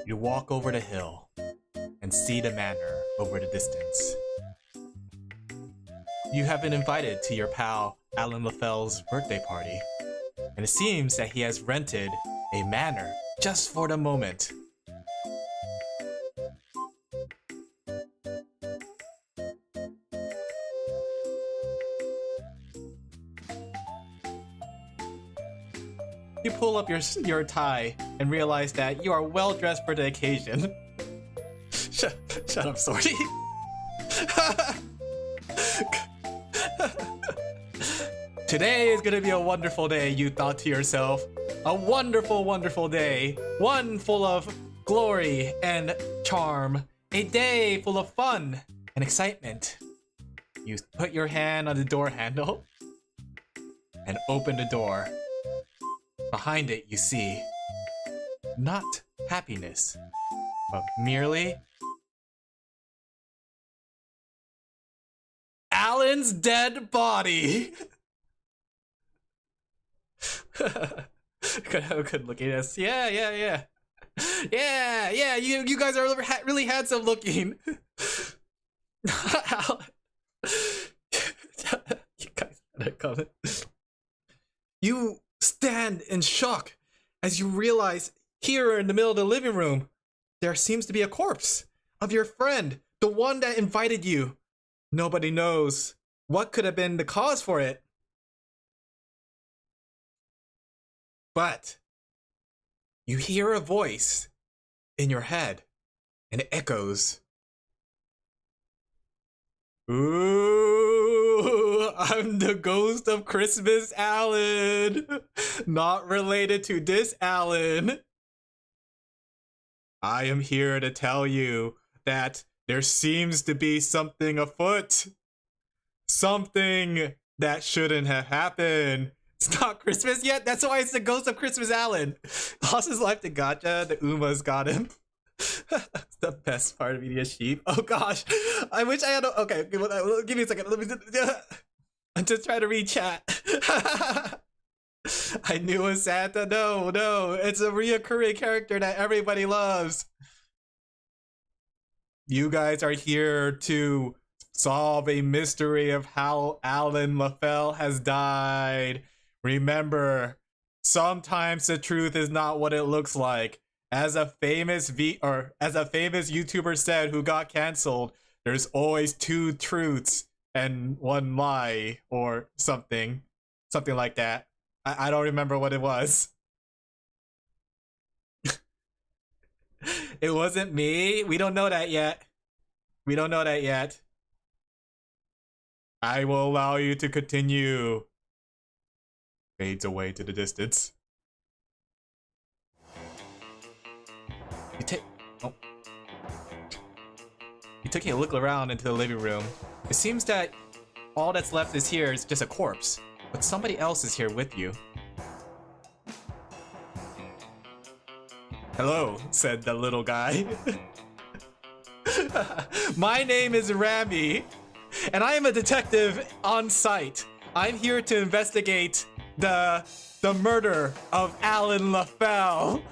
You walk over the hill and see the manor over the distance. You have been invited to your pal Alin Laphel's birthday party, and it seems that he has rented a manor just for the moment. You pull up your tie and realize that you are well dressed for the occasion. Shut up, Sorty. Today is gonna be a wonderful day, you thought to yourself. A wonderful, wonderful day. One full of glory and charm. A day full of fun and excitement. You put your hand on the door handle and open the door. Behind it, you see not happiness, but merely Alan's dead body. Good looking at us. Yeah. You guys are really handsome looking. You guys gotta comment. You stand in shock as you realize here in the middle of the living room there seems to be a corpse of your friend, the one that invited you. Nobody knows what could have been the cause for it, but you hear a voice in your head and it echoes, "Ooh, I'm the ghost of Christmas Alan. Not related to this Alan. I am here to tell you that there seems to be something afoot. Something that shouldn't have happened. It's not Christmas yet. That's why it's the ghost of Christmas Alan. Lost his life to Gacha. The Umas got him." It's the best part of eating a sheep. Oh gosh, I wish I had a... Okay, give me a second. Let me I'm just trying to read chat. I knew a Santa. No, it's a reoccurring character that everybody loves. You guys are here to solve a mystery of how Alin Laphel has died. Remember, sometimes the truth is not what it looks like. As a famous YouTuber said who got canceled, there's always two truths and one lie, or something like that. I don't remember what it was. It wasn't me. We don't know that yet. I will allow you to continue. Fades away to the distance. You took a look around into the living room. It seems that all that's left is here is just a corpse, but somebody else is here with you. "Hello," said the little guy. "My name is Rami, and I am a detective on site. I'm here to investigate the murder of Alin Laphel.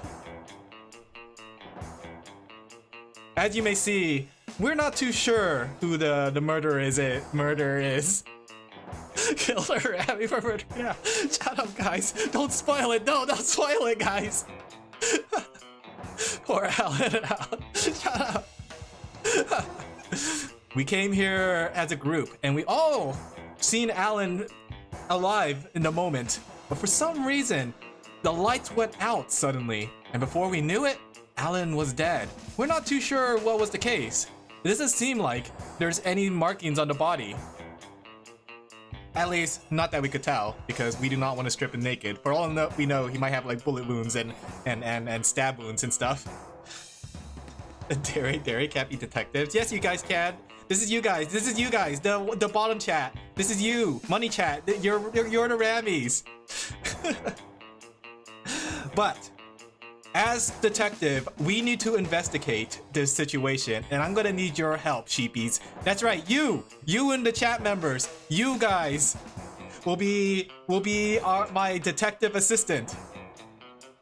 As you may see, we're not too sure who the murderer is. Killed her Rami for murder. Yeah. Shut up, guys. Don't spoil it. No, don't spoil it, guys." Poor Alan. Shut up. We came here as a group, and we all seen Alan alive in the moment. But for some reason, the lights went out suddenly, and before we knew it, Alan was dead. We're not too sure what was the case. It doesn't seem like there's any markings on the body. At least, not that we could tell, because we do not want to strip him naked. For all we know, he might have like bullet wounds and stab wounds and stuff. Dairy can't be detectives. Yes, you guys can. This is you guys. The bottom chat. This is you. Money chat. You're the Rammies. But as detective, we need to investigate this situation, and I'm gonna need your help, sheepies. That's right, you and the chat members, you guys will be my detective assistant.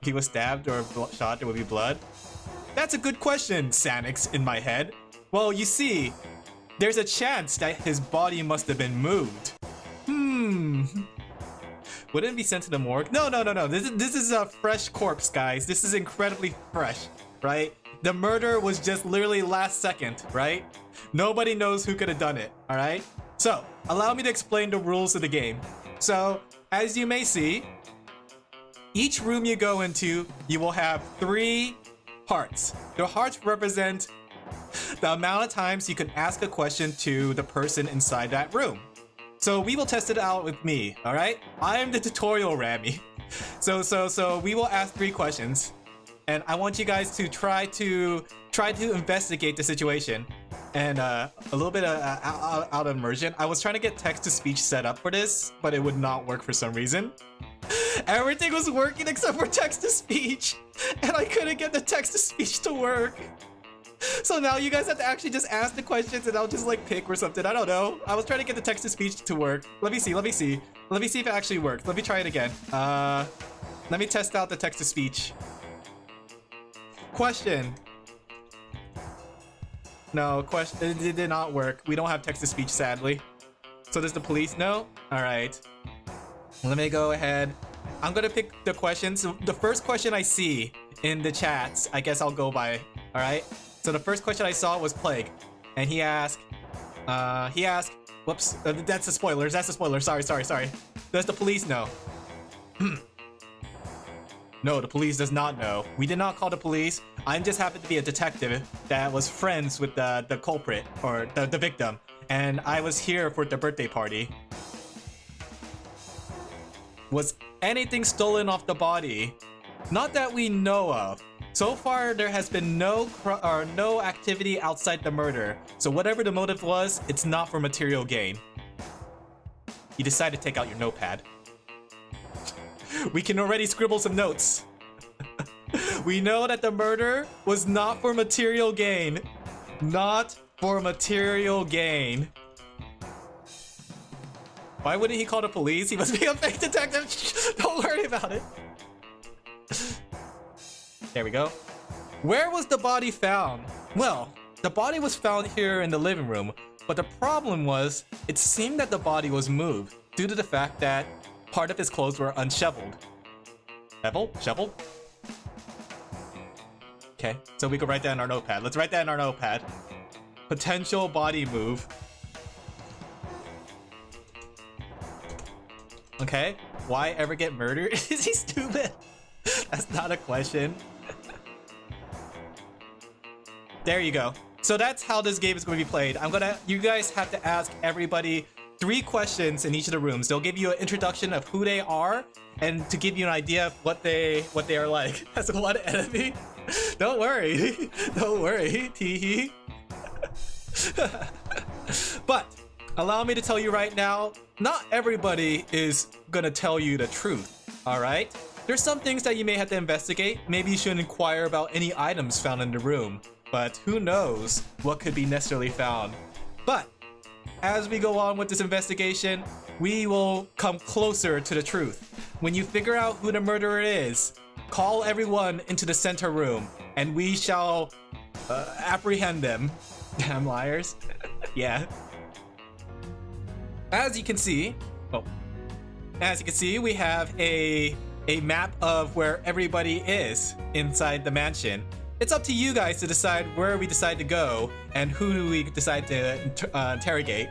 He was stabbed or shot, there will be blood. That's a good question, Sanix, in my head. Well, you see, there's a chance that his body must have been moved. Wouldn't it be sent to the morgue? No. This is a fresh corpse, guys. This is incredibly fresh, right? The murder was just literally last second, right? Nobody knows who could have done it, all right? So, allow me to explain the rules of the game. So, as you may see, each room you go into, you will have 3 hearts. The hearts represent the amount of times you can ask a question to the person inside that room. So we will test it out with me, all right? I am the tutorial Rami. So we will ask 3 questions, and I want you guys to try to investigate the situation. And a little bit out of immersion. I was trying to get text-to-speech set up for this, but it would not work for some reason. Everything was working except for text-to-speech, and I couldn't get the text-to-speech to work. So now you guys have to actually just ask the questions and I'll just like pick or something. I don't know. I was trying to get the text-to-speech to work. Let me see if it actually works. Let me try it again. Let me test out the text-to-speech. Question. No, question. It did not work. We don't have text-to-speech, sadly. So does the police know? All right. Let me go ahead. I'm gonna pick the questions. So the first question I see in the chats, I guess I'll go by. All right. So the first question I saw was Plague, and he asked, whoops, that's the spoilers. Sorry. Does the police know? No, the police does not know. We did not call the police. I just happened to be a detective that was friends with the culprit, or the victim, and I was here for the birthday party. Was anything stolen off the body? Not that we know of. So far, there has been no activity outside the murder. So whatever the motive was, it's not for material gain. You decide to take out your notepad. We can already scribble some notes. We know that the murder was not for material gain. Not for material gain. Why wouldn't he call the police? He must be a fake detective. Don't worry about it. There we go. Where was the body found? Well, the body was found here in the living room, but the problem was, it seemed that the body was moved due to the fact that part of his clothes were unshoveled. Shoveled? Okay, so we can write that in our notepad. Let's write that in our notepad. Potential body move. Okay, why ever get murdered? Is he stupid? That's not a question. There you go. So that's how this game is going to be played. You guys have to ask everybody 3 questions in each of the rooms. They'll give you an introduction of who they are and to give you an idea of what they are like. That's one enemy. Don't worry. Don't worry. Teehee. But allow me to tell you right now, not everybody is gonna tell you the truth, all right? There's some things that you may have to investigate. Maybe you should inquire about any items found in the room, but who knows what could be necessarily found. But as we go on with this investigation, we will come closer to the truth. When you figure out who the murderer is, call everyone into the center room, and we shall apprehend them. Damn liars. Yeah. As you can see, we have a map of where everybody is inside the mansion. It's up to you guys to decide where we decide to go and who do we decide to interrogate.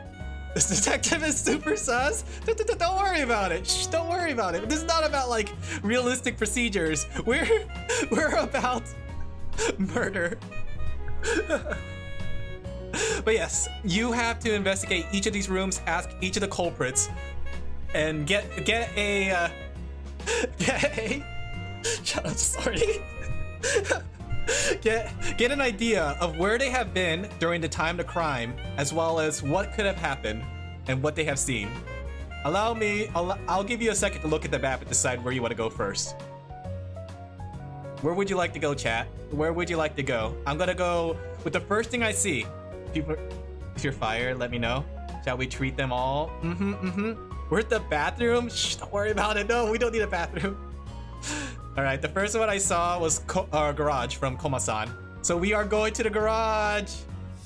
This detective is super sus. Don't worry about it. Shh, don't worry about it. This is not about like realistic procedures. We're about murder. But yes, you have to investigate each of these rooms, ask each of the culprits, and get a shut up, sorry. Get an idea of where they have been during the time of the crime, as well as what could have happened and what they have seen. I'll give you a second to look at the map and decide where you want to go first. Where would you like to go, chat? Where would you like to go? I'm gonna go with the first thing I see. People, if you're fired, let me know. Shall we treat them all? Where's the bathroom? Shh, don't worry about it. No, we don't need a bathroom. All right, the first one I saw was garage from Koma-san. So we are going to the garage.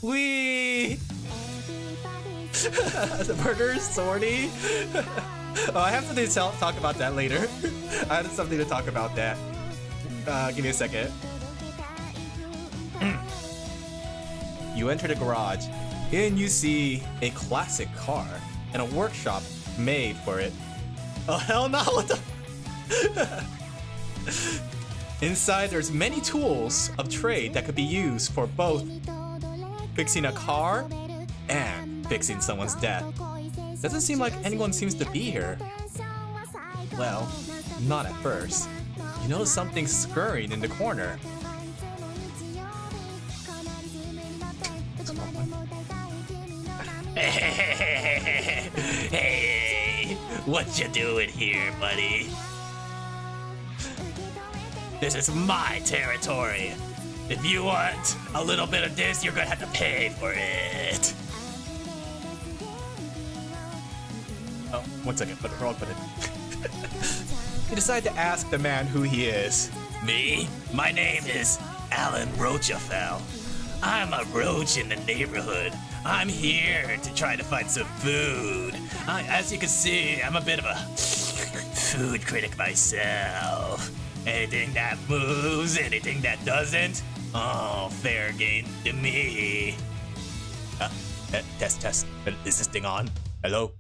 Wee! The burgers, sorty. Oh, I have something to talk about that later. I have something to talk about that. Give me a second. You enter the garage, and you see a classic car and a workshop made for it. Oh hell no! What the? Inside, there's many tools of trade that could be used for both fixing a car and fixing someone's death. Doesn't seem like anyone seems to be here. Well, not at first. You notice something scurrying in the corner. Hey, what you doing here, buddy? This is my territory. If you want a little bit of this, you're gonna have to pay for it. Oh, 1 second, put it wrong button. You decide to ask the man who he is. Me? My name is Alin Laphel. I'm a roach in the neighborhood. I'm here to try to find some food. As you can see, I'm a bit of a food critic myself. Anything that moves, anything that doesn't, oh, fair game to me. Test. Is this thing on? Hello?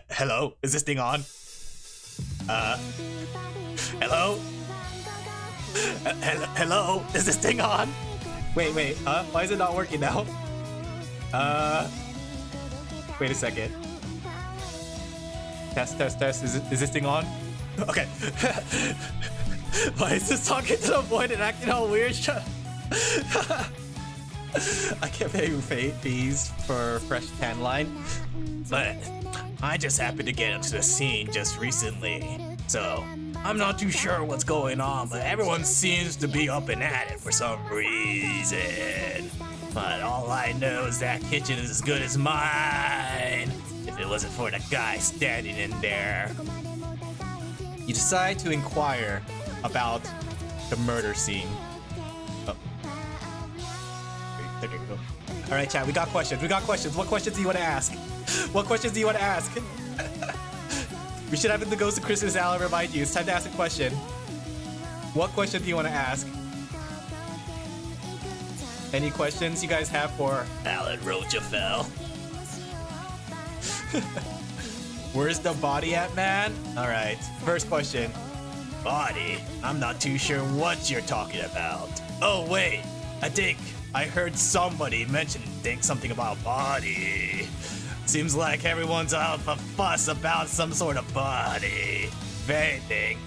Hello? Is this thing on? Hello? Hello? Is this thing on? Wait, why is it not working now? Wait a second. Test. Is this thing on? Okay. Why is this talking to the void and acting all weird? I can't pay you fees for fresh tan line. But I just happened to get into the scene just recently, so I'm not too sure what's going on, but everyone seems to be up and at it for some reason. But all I know is that kitchen is as good as mine, if it wasn't for the guy standing in there. You decide to inquire about the murder scene. Oh. There you go. All right, chat, we got questions. What questions do you want to ask? We should have the Ghost of Christmas Allen remind you. It's time to ask a question. What question do you want to ask? Any questions you guys have for Alin Laphel? Where's the body at, man? All right, first question. Body? I'm not too sure what you're talking about. Oh wait, I think I heard somebody mention something about body. Seems like everyone's out of a fuss about some sort of body. If anything,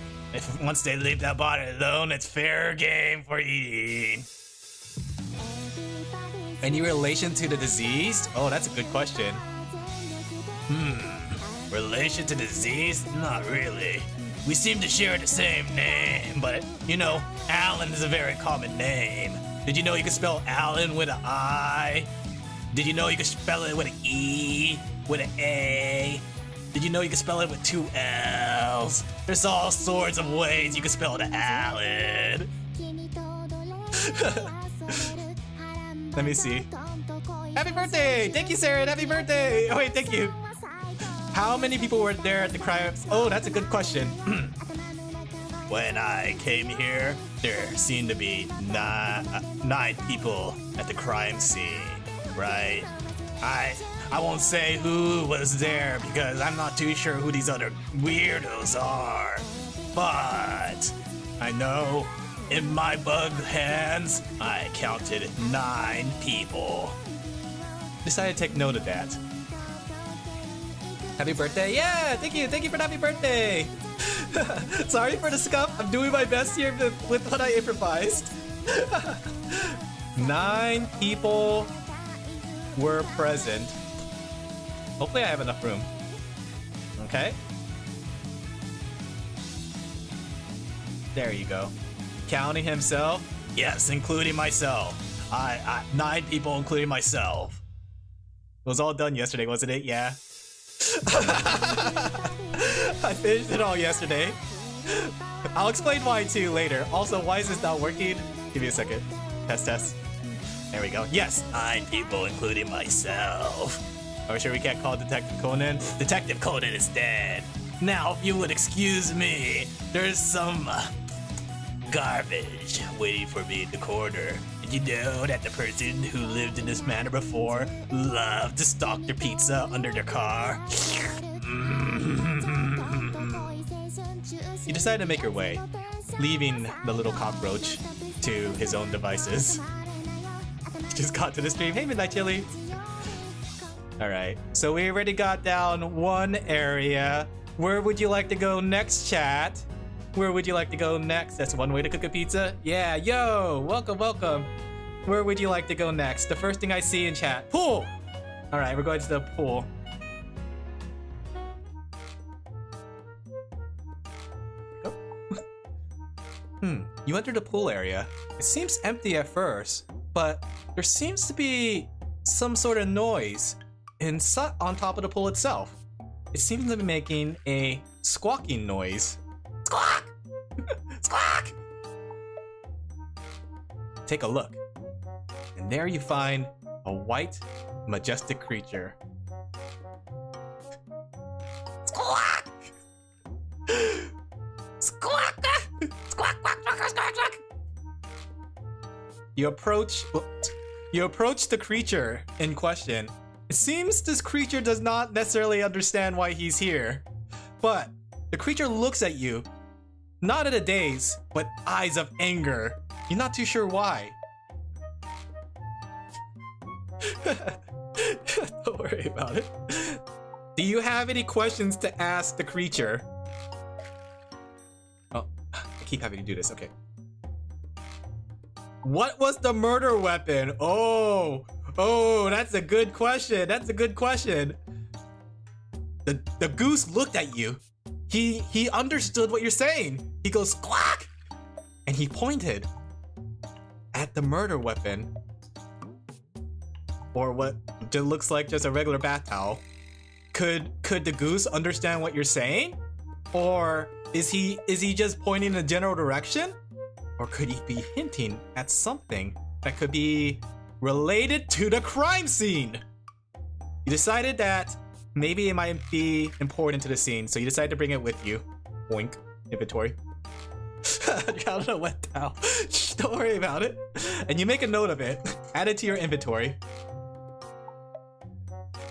once they leave that body alone, it's fair game for eating. Any relation to the deceased? Oh, that's a good question. Relation to disease? Not really. We seem to share the same name, but you know, Allen is a very common name. Did you know you could spell Allen with an I? Did you know you could spell it with an E? With an A? Did you know you could spell it with 2 L's? There's all sorts of ways you can spell the Allen. Let me see. Happy birthday! Thank you, Sarah. Happy birthday! Oh wait, thank you. How many people were there at the crime? Oh, that's a good question. When I came here, there seemed to be 9 people at the crime scene, right? I won't say who was there because I'm not too sure who these other weirdos are. But I know in my bug hands, I counted 9 people. Decided to take note of that. Happy birthday! Yeah, thank you for the happy birthday. Sorry for the scuff. I'm doing my best here with what I improvised. 9 people were present. Hopefully I have enough room. Okay. There you go. Counting himself? Yes, including myself. 9 people including myself. It was all done yesterday, wasn't it? Yeah. I finished it all yesterday. I'll explain why too later. Also, why is this not working? Give me a second. Test. There we go. Yes, 9 people, including myself. Are we sure we can't call Detective Conan? Detective Conan is dead. Now, if you would excuse me, there's some garbage waiting for me in the corner. Did you know that the person who lived in this manor before loved to stock their pizza under their car? You decide to make your way, leaving the little cockroach to his own devices. Just got to the stream. Hey, Midnight Chili. Alright, so we already got down one area. Where would you like to go next, chat? Where would you like to go next? That's one way to cook a pizza. Yeah, yo, welcome, welcome. Where would you like to go next? The first thing I see in chat, pool. Alright, we're going to the pool. You enter the pool area. It seems empty at first, but there seems to be some sort of noise on top of the pool itself. It seems to be making a squawking noise. Squawk! Squawk! Take a look. And there you find a white, majestic creature. Squawk! Squawk! Squawk, quack, quack, quack, quack, quack. You approach the creature in question. It seems this creature does not necessarily understand why he's here, but the creature looks at you, not in a daze, but eyes of anger. You're not too sure why. Don't worry about it. Do you have any questions to ask the creature? Oh, I keep having to do this, okay. What was the murder weapon? Oh, that's a good question. That's a good question. The goose looked at you. He understood what you're saying. He goes, squawk! And he pointed at the murder weapon. Or what looks like just a regular bath towel. Could the goose understand what you're saying? Or is he just pointing in a general direction? Or could he be hinting at something that could be related to the crime scene? You decided that maybe it might be important to the scene, so you decided to bring it with you. Boink. Inventory. Got a wet towel. Shh, don't worry about it. And you make a note of it. Add it to your inventory.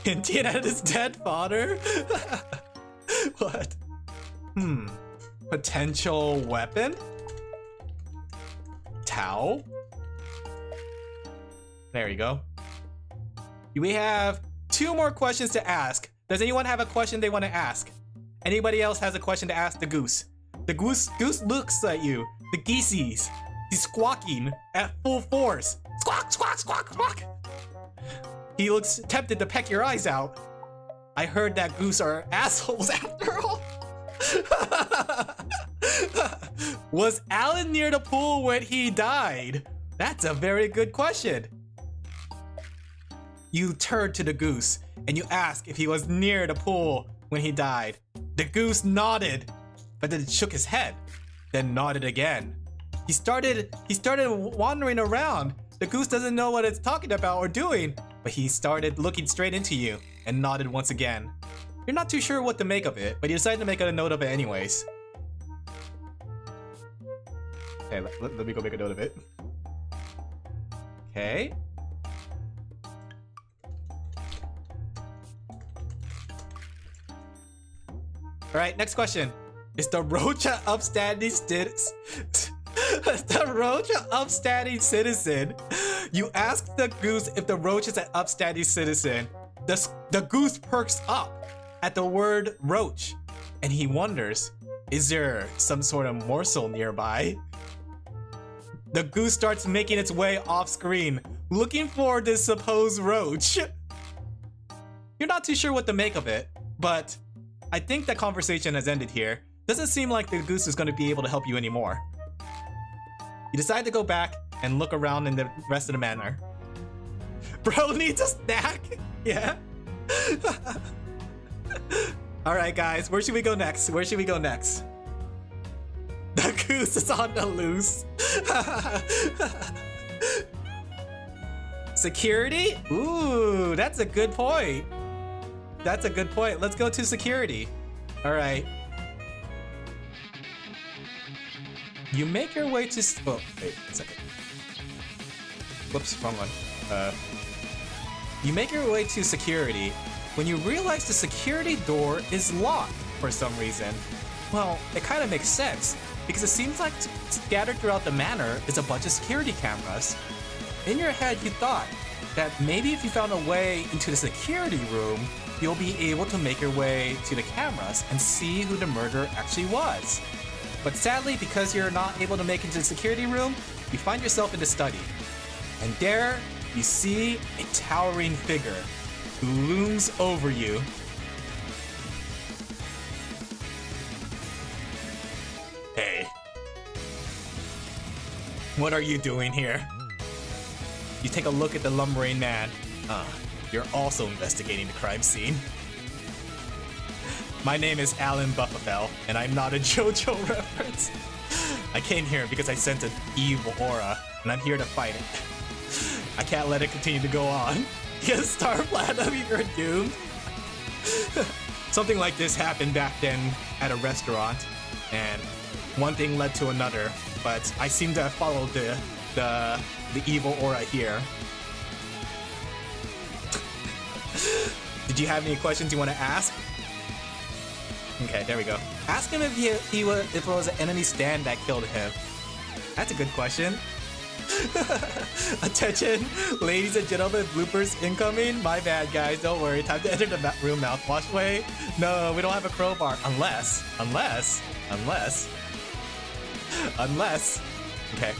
Hinting at his dead father? What? Potential weapon? Towel? There you go. We have 2 more questions to ask. Does anyone have a question they want to ask? Anybody else has a question to ask the goose? The goose looks at you. The geesies. He's squawking at full force. Squawk, squawk, squawk, squawk. He looks tempted to peck your eyes out. I heard that goose are assholes after all. Was Alin near the pool when he died? That's a very good question. You turn to the goose and you ask if he was near the pool when he died. The goose nodded, but then shook his head, then nodded again. He started wandering around. The goose doesn't know what it's talking about or doing, but he started looking straight into you and nodded once again. You're not too sure what to make of it, but you decided to make a note of it anyways. Okay, let me go make a note of it. Okay. Alright, next question. Is the roach an upstanding citizen? The roach an upstanding citizen? You ask the goose if the roach is an upstanding citizen. The goose perks up at the word roach, and he wonders, is there some sort of morsel nearby? The goose starts making its way off screen, looking for this supposed roach. You're not too sure what to make of it, but I think that conversation has ended here. Doesn't seem like the goose is going to be able to help you anymore. You decide to go back and look around in the rest of the manor. Bro needs a snack? Yeah? Alright guys, where should we go next? Where should we go next? The goose is on the loose. Security? Ooh, that's a good point. That's a good point. Let's go to security. All right. You make your way to... Oh, wait a second. Whoops, wrong one. You make your way to security when you realize the security door is locked for some reason. Well, it kind of makes sense because it seems like scattered throughout the manor is a bunch of security cameras. In your head, you thought that maybe if you found a way into the security room, you'll be able to make your way to the cameras and see who the murderer actually was. But sadly, because you're not able to make it into the security room, you find yourself in the study. And there, you see a towering figure who looms over you. Hey. What are you doing here? You take a look at the lumbering man. You're also investigating the crime scene. My name is Alin Laphel, and I'm not a JoJo reference. I came here because I sent an evil aura, and I'm here to fight it. I can't let it continue to go on. Yes, Star Platinum, you're doomed. Something like this happened back then at a restaurant, and one thing led to another, but I seem to have followed the evil aura here. Did you have any questions you want to ask? Okay, there we go. Ask him if it was an enemy stand that killed him. That's a good question. Attention, ladies and gentlemen, bloopers incoming. My bad, guys. Don't worry. Time to enter the room mouthwash way. No, we don't have a crowbar. Unless. Okay.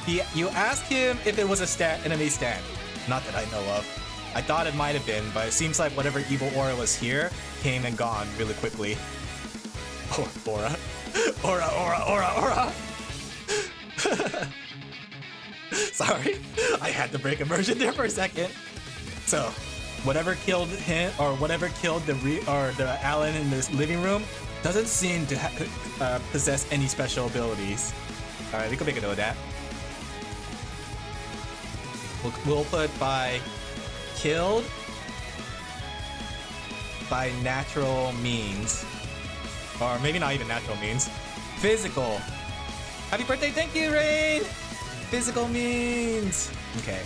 You asked him if it was a enemy stand. Not that I know of. I thought it might have been, but it seems like whatever evil aura was here came and gone really quickly. Aura. Sorry, I had to break immersion there for a second. So, whatever killed him or whatever killed the Alin in this living room doesn't seem to possess any special abilities. All right, we can make a note of that. We'll put by killed by natural means, or maybe not even natural means. Physical. Happy birthday! Thank you, Rain. Physical means. Okay.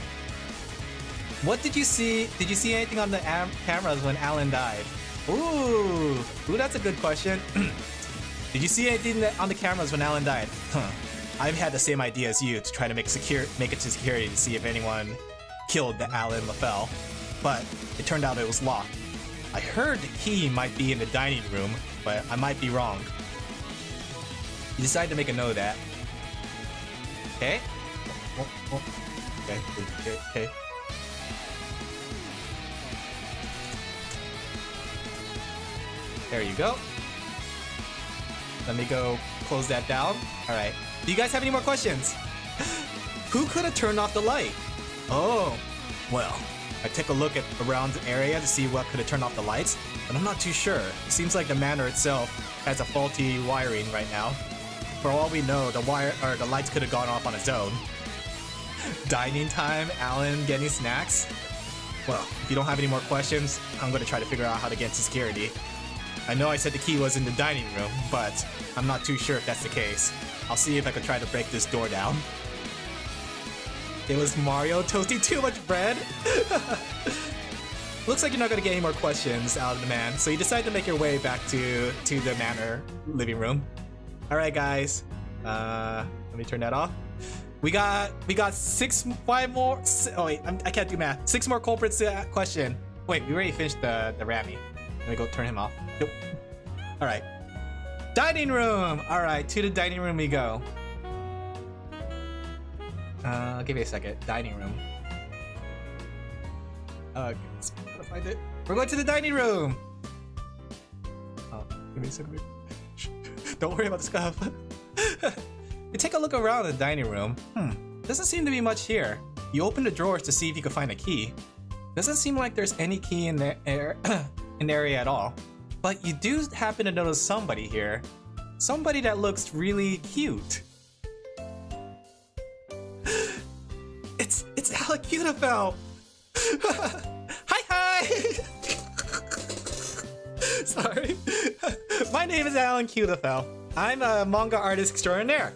What did you see? Did you see anything on the cameras when Alin died? Ooh, that's a good question. Did you see anything on the cameras when Alin died? I've had the same idea as you to try to make it to security to see if anyone killed the Alin Laphel, but it turned out it was locked. I heard the key might be in the dining room, but I might be wrong. You decided to make a note of that. Okay. Okay. There you go. Let me go close that down. All right. Do you guys have any more questions? Who could have turned off the light? Oh, well, I took a look around the area to see what could have turned off the lights, but I'm not too sure. It seems like the manor itself has a faulty wiring right now. For all we know, the lights could have gone off on its own. Dining time, Alin getting snacks. Well, if you don't have any more questions, I'm going to try to figure out how to get to security. I know I said the key was in the dining room, but I'm not too sure if that's the case. I'll see if I can try to break this door down. It was Mario toasting too much bread? Looks like you're not going to get any more questions out of the man, so you decide to make your way back to the manor living room. Alright guys, let me turn that off. We got 5 more. Oh wait, I can't do math. 6 more culprits to question. Wait, we already finished the Rami. Let me go turn him off. Nope. All right. Dining room. All right, to the dining room we go. I'll give you a second. Dining room. Gotta find it. We're going to the dining room. Oh, give me a second. Don't worry about the scuff. You take a look around the dining room. Doesn't seem to be much here. You open the drawers to see if you can find a key. Doesn't seem like there's any key in the area at all. But you do happen to notice somebody here. Somebody that looks really cute. It's Alin Laphel. Hi. Sorry. My name is Alin Laphel. I'm a manga artist extraordinaire.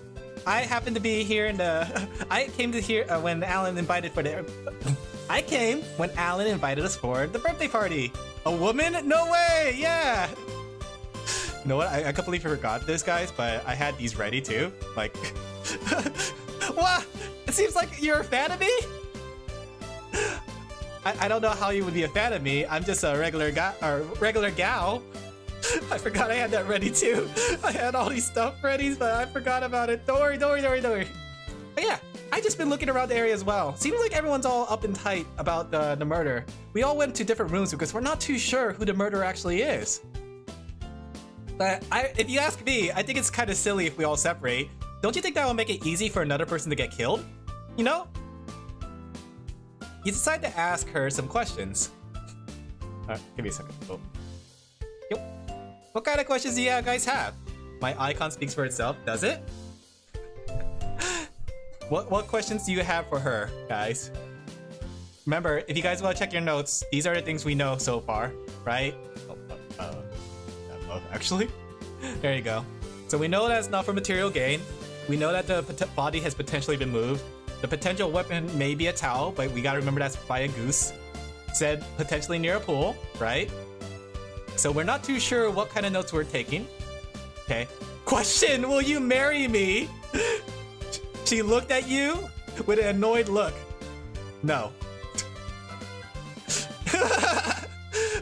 I happen to be here in the. I came to here when Alan invited for the. I came when Alan invited us for the birthday party. A woman? No way! Yeah. You know what? I completely forgot this, guys, but I had these ready too. Like, what? It seems like you're a fan of me. I don't know how you would be a fan of me. I'm just a regular guy or regular gal. I forgot I had that ready too. I had all these stuff ready, but I forgot about it. Don't worry. But yeah, I just been looking around the area as well. Seems like everyone's all up and tight about the murder. We all went to different rooms because we're not too sure who the murderer actually is. But if you ask me, I think it's kind of silly if we all separate. Don't you think that will make it easy for another person to get killed? You know? You decide to ask her some questions. Give me a second. Oh. Yep. What kind of questions do you guys have? My icon speaks for itself, does it? What questions do you have for her, guys? Remember, if you guys want to check your notes, these are the things we know so far, right? Actually, there you go. So we know that it's not for material gain. We know that the body has potentially been moved. The potential weapon may be a towel, but we gotta remember that's by a goose. Said potentially near a pool, right? So we're not too sure what kind of notes we're taking. Okay. Question, will you marry me? She looked at you with an annoyed look. No.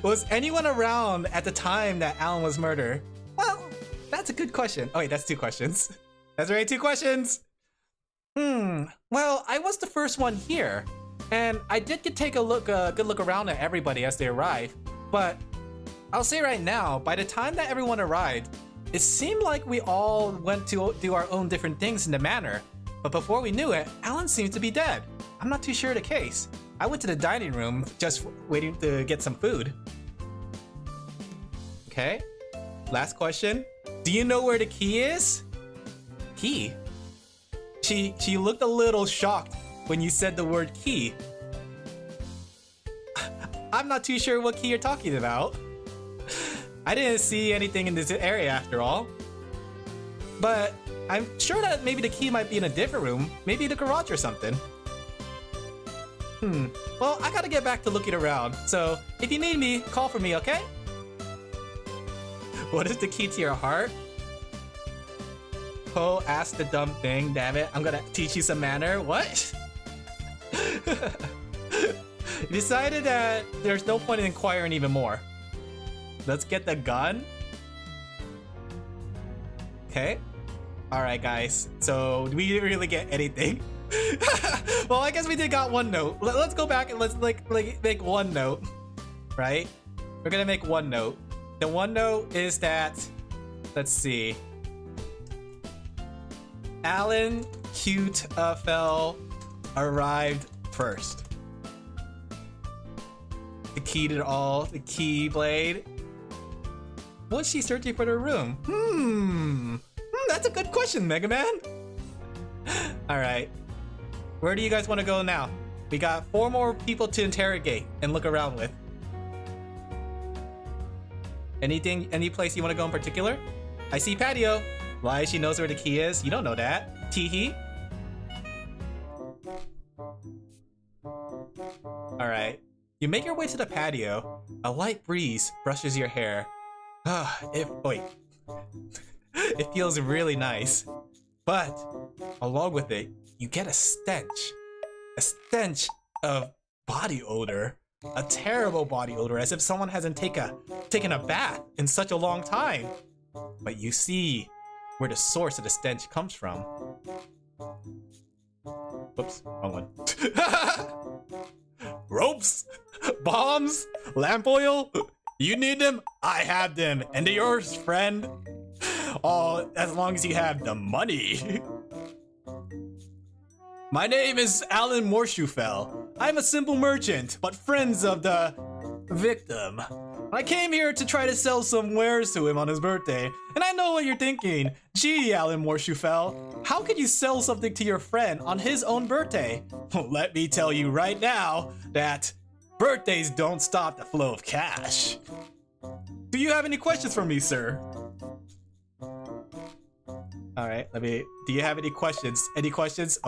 Was anyone around at the time that Alan was murdered? Well, that's a good question. Oh wait, that's 2 questions. That's right, 2 questions. Well, I was the first one here, and I did take a good look around at everybody as they arrived, but I'll say right now, by the time that everyone arrived, it seemed like we all went to do our own different things in the manor, but before we knew it, Alan seemed to be dead. I'm not too sure the case. I went to the dining room, just waiting to get some food. Okay, last question. Do you know where the key is? Key? She looked a little shocked when you said the word key. I'm not too sure what key you're talking about. I didn't see anything in this area after all. But I'm sure that maybe the key might be in a different room, maybe the garage or something. Well, I gotta get back to looking around, so if you need me, call for me, okay? What is the key to your heart? Poe asked the dumb thing, damn it. I'm gonna teach you some manner. What? You decided that there's no point in inquiring even more. Let's get the gun. Okay. Alright, guys. So, we didn't really get anything. Well, I guess we did got one note. Let's go back and let's make one note. Right? We're gonna make one note. The one note is that, let's see. Alin Laphel arrived first. The key to all, the keyblade. Was she searching for the room? That's a good question, Mega Man. Alright. Where do you guys want to go now? We got 4 more people to interrogate and look around with. Any place you want to go in particular? I see patio. Why, she knows where the key is? You don't know that. Teehee. Alright. You make your way to the patio. A light breeze brushes your hair. Wait. It feels really nice. But, along with it, you get a stench. A stench of body odor. A terrible body odor, as if someone hasn't taken a bath in such a long time. But you see where the source of the stench comes from. Whoops, wrong one. Ropes, bombs, lamp oil. You need them? I have them, and they're yours, friend. Oh, as long as you have the money. My name is Alin Laphel. I'm a simple merchant, but friends of the victim. I came here to try to sell some wares to him on his birthday, and I know what you're thinking. Gee, Alin Laphel, how could you sell something to your friend on his own birthday? Well, let me tell you right now that birthdays don't stop the flow of cash. Do you have any questions for me, sir? All right, do you have any questions? Any questions?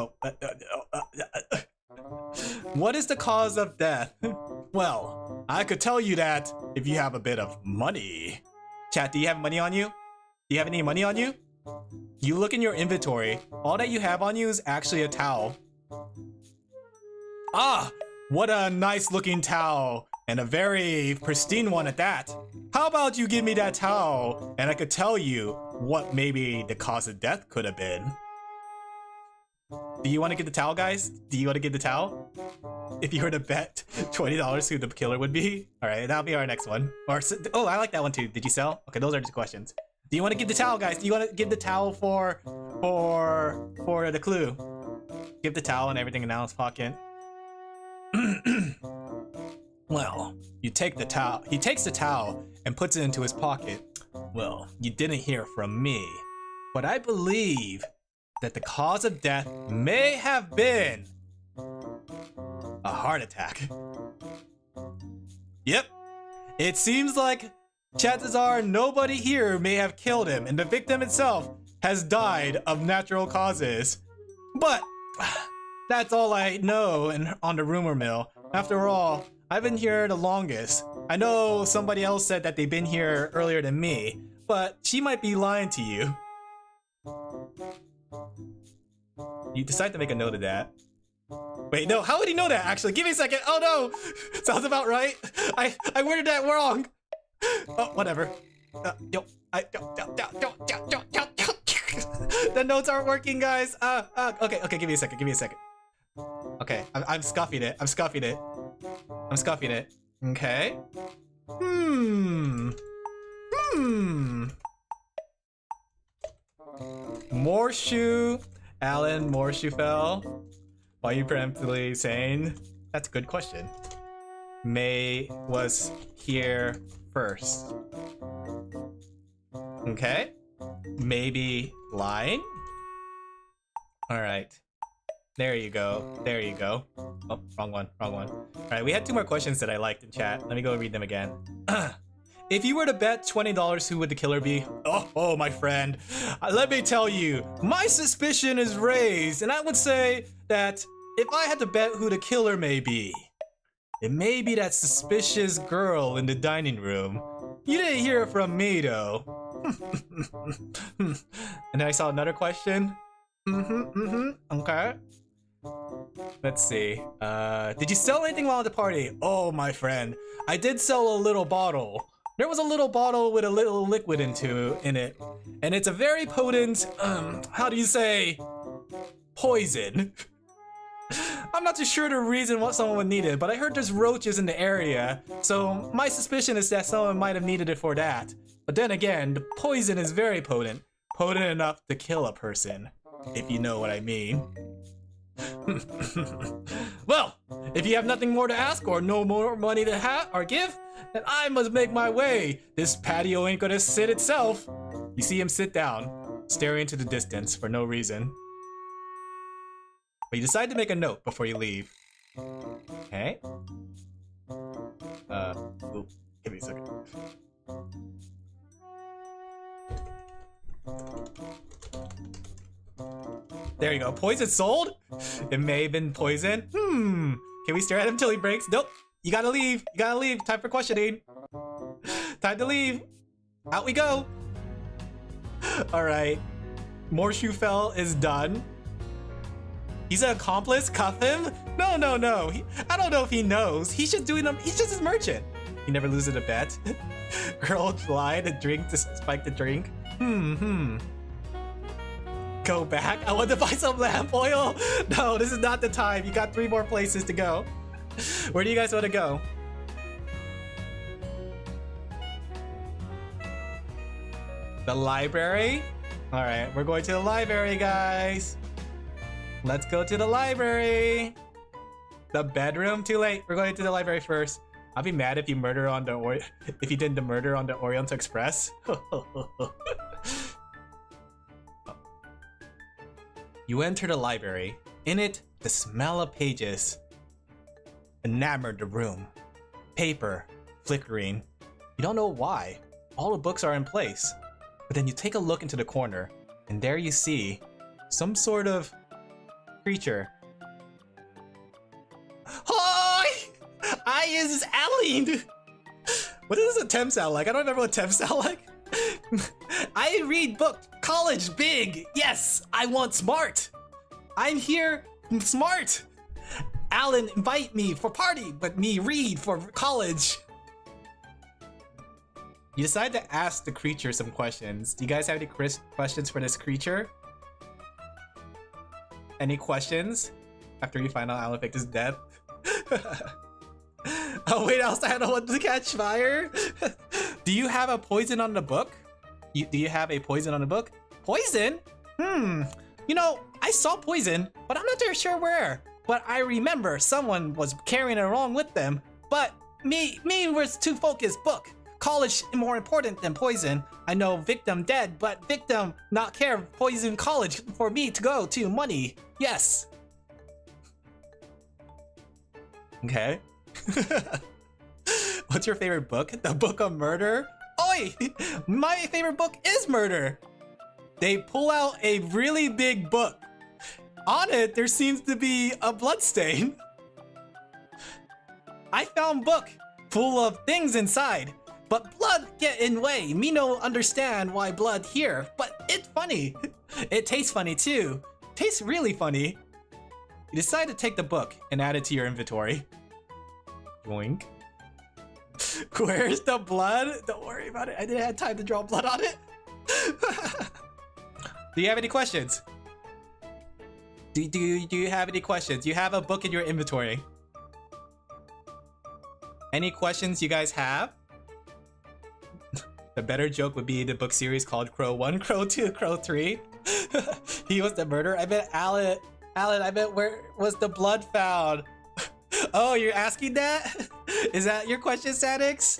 What is the cause of death? Well, I could tell you that if you have a bit of money. Chat, do you have money on you? Do you have any money on you? You look in your inventory. All that you have on you is actually a towel. Ah, what a nice looking towel. And a very pristine one at that. How about you give me that towel and I could tell you what maybe the cause of death could have been. Do you want to get the towel, guys? Do you want to get the towel? If you were to bet $20 who the killer would be? Alright, that'll be our next one. Oh, I like that one too. Did you sell? Okay, those are just questions. Do you want to give the towel, guys? Do you want to give the towel for the clue? Give the towel and everything in Alan's pocket. Well, you take the towel. He takes the towel and puts it into his pocket. Well, you didn't hear from me, but I believe that the cause of death may have been a heart attack. Yep. It seems like chances are nobody here may have killed him, and the victim itself has died of natural causes. But that's all I know on the rumor mill. After all, I've been here the longest. I know somebody else said that they've been here earlier than me, but she might be lying to you. You decide to make a note of that. Wait, no, how would he know that actually? Give me a second. Oh no! Sounds about right. I worded that wrong. Oh, whatever. The notes aren't working, guys. Okay, give me a second. Okay, I'm scuffing it. I'm scuffing it. Okay. Morshoe. Alin Laphel. Why are you preemptively saying? That's a good question. May was here first. Okay. Maybe lying? Alright. There you go. Oh, wrong one. Alright, we had 2 more questions that I liked in chat. Let me go read them again. If you were to bet $20, who would the killer be? Oh, my friend. Let me tell you, my suspicion is raised, and I would say that if I had to bet who the killer may be, it may be that suspicious girl in the dining room. You didn't hear it from me, though. And then I saw another question. Okay. Let's see. Did you sell anything while at the party? Oh, my friend. I did sell a little bottle. There was a little bottle with a little liquid in it. And it's a very potent, how do you say, poison. I'm not too sure the reason what someone would need it, but I heard there's roaches in the area. So my suspicion is that someone might have needed it for that. But then again, the poison is very potent. Potent enough to kill a person, if you know what I mean. Well, if you have nothing more to ask or no more money to have or give, then I must make my way. This patio ain't gonna sit itself. You see him sit down, staring into the distance for no reason. But you decide to make a note before you leave. Okay. Ooh, give me a second. There you go. Poison sold? It may have been poison. Can we stare at him till he breaks? Nope. You gotta leave. Time for questioning. Time to leave. Out we go. Alright. Morshoe is done. He's an accomplice? Cuff him? No. I don't know if he knows. He's just his merchant. He never loses a bet. Girl lied to drink to spike the drink. Go back? I want to buy some lamp oil. No, this is not the time. You got 3 more places to go. Where do you guys want to go? The library? Alright, we're going to the library, guys. Let's go to the library. The bedroom? Too late. We're going to the library first. I'll be mad if you murder on the if you did the murder on the Oriental Express. You enter the library. In it, the smell of pages enamored the room. Paper flickering. You don't know why. All the books are in place. But then you take a look into the corner, and there you see some sort of creature. Hi! This is Alin! What does this attempt sound like? I don't remember what attempts sound like. I read book, college big. Yes, I want smart. I'm here, smart. Alin invite me for party, but me read for college. You decide to ask the creature some questions. Do you guys have any questions for this creature? Any questions? After you find out Alin faked his death? Oh wait, else I don't want to catch fire. Do you have a poison on the book? Do you have a poison on the book? Poison? You know, I saw poison, but I'm not too sure where. But I remember someone was carrying it along with them. But me was too focused. Book. College more important than poison. I know victim dead, but victim not care poison college for me to go to money. Yes. Okay. What's your favorite book? The Book of Murder? Oi! My favorite book is Murder. They pull out a really big book. On it, there seems to be a bloodstain. I found book full of things inside, but blood get in way. Me no understand why blood here, but it's funny. It tastes funny too. Tastes really funny. You decide to take the book and add it to your inventory. Boink. Where's the blood? Don't worry about it. I didn't have time to draw blood on it. Do you have any questions? Do you have any questions? You have a book in your inventory. Any questions you guys have? The better joke would be the book series called Crow 1, Crow 2, Crow 3. He was the murderer. I bet Alin, I bet where was the blood found? Oh, you're asking that? Is that your question, Sadix?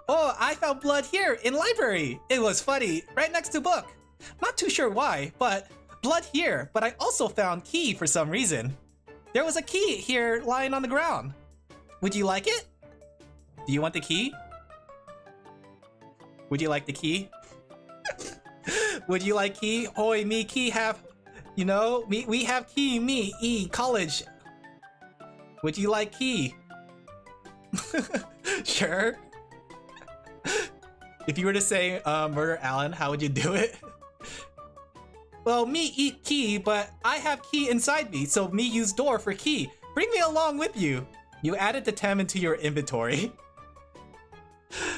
Oh, I found blood here in library. It was funny, right next to book. Not too sure why, but blood here. But I also found key for some reason. There was a key here lying on the ground. Would you like it? Do you want the key? Would you like the key? Would you like key? Hoy, me key have, you know, we have key, me, college. Would you like key? Sure. If you were to say murder Alin, how would you do it? Well, me eat key, but I have key inside me, so me use door for key. Bring me along with you. You added the 10 into your inventory.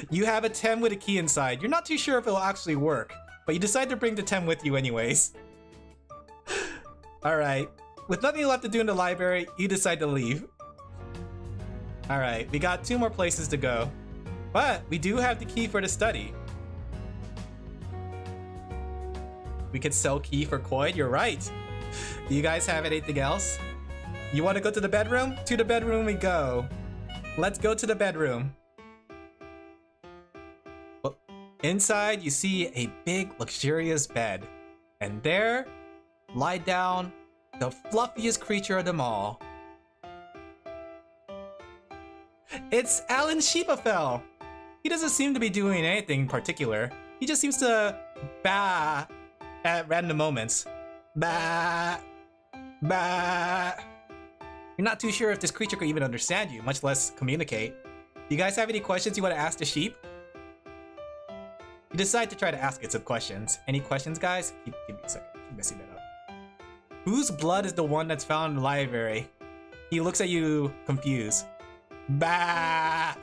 You have a 10 with a key inside. You're not too sure if it'll actually work, but you decide to bring the 10 with you anyways. Alright. With nothing left to do in the library, you decide to leave. Alright, we got 2 more places to go. But we do have the key for the study. We could sell key for coin, you're right. Do you guys have anything else? You want to go to the bedroom? To the bedroom we go. Let's go to the bedroom. Well, inside you see a big luxurious bed. And there, lie down, the fluffiest creature of them all. It's Alin Laphel. He doesn't seem to be doing anything in particular. He just seems to bah at random moments. Bah, bah. You're not too sure if this creature could even understand you, much less communicate. Do you guys have any questions you want to ask the sheep? You decide to try to ask it some questions. Any questions, guys? Give me a second. Keep messing that up. Whose blood is the one that's found in the library? He looks at you confused. Bah!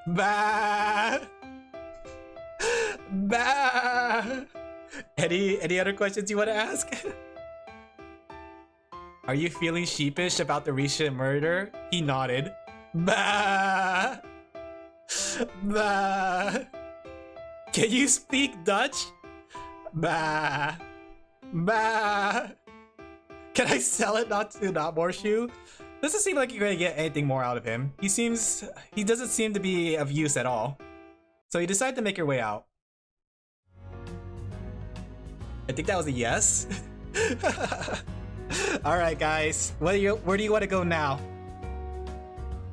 Bah! Bah! Any other questions you want to ask? Are you feeling sheepish about the recent murder? He nodded. Bah! Bah! Can you speak Dutch? Bah! Bah! Can I sell it not to not more shoe? Doesn't seem like you're gonna get anything more out of him. He doesn't seem to be of use at all. So you decide to make your way out. I think that was a yes. Alright guys, where do you want to go now?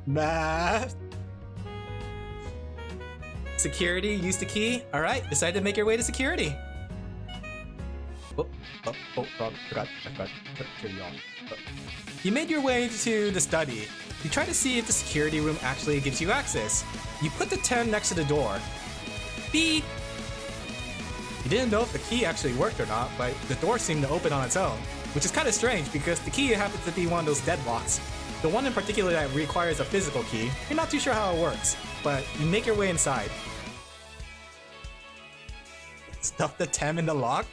Math. Security, use the key. Alright, decide to make your way to security. Wrong. Forgot. Turn you off. You made your way to the study. You try to see if the security room actually gives you access. You put the 10 next to the door. Beep! You didn't know if the key actually worked or not, but the door seemed to open on its own, which is kind of strange because the key happens to be one of those deadlocks. The one in particular that requires a physical key. You're not too sure how it works, but you make your way inside. Stuff the 10 in the lock?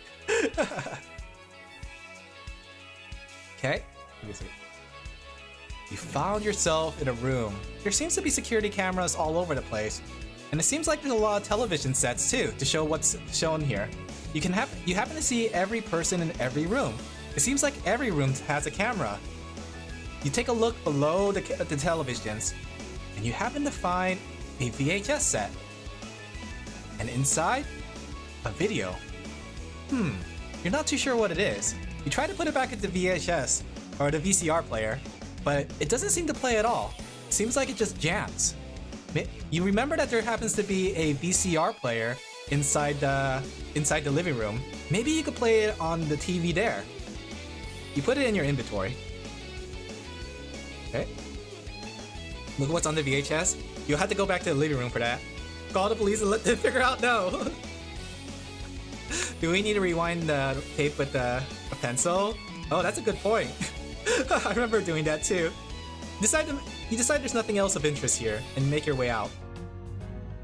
Okay. You found yourself in a room. There seems to be security cameras all over the place. And it seems like there's a lot of television sets too to show what's shown here. You happen to see every person in every room. It seems like every room has a camera. You take a look below the televisions and you happen to find a VHS set. And inside, a video. You're not too sure what it is. You try to put it back into VHS or the VCR player, but it doesn't seem to play at all. It seems like it just jams. You remember that there happens to be a VCR player inside the living room. Maybe you could play it on the TV there. You put it in your inventory. Okay. Look what's on the VHS. You'll have to go back to the living room for that. Call the police and let them figure out no. Do we need to rewind the tape with a pencil? Oh, that's a good point. I remember doing that too. You decide there's nothing else of interest here and make your way out.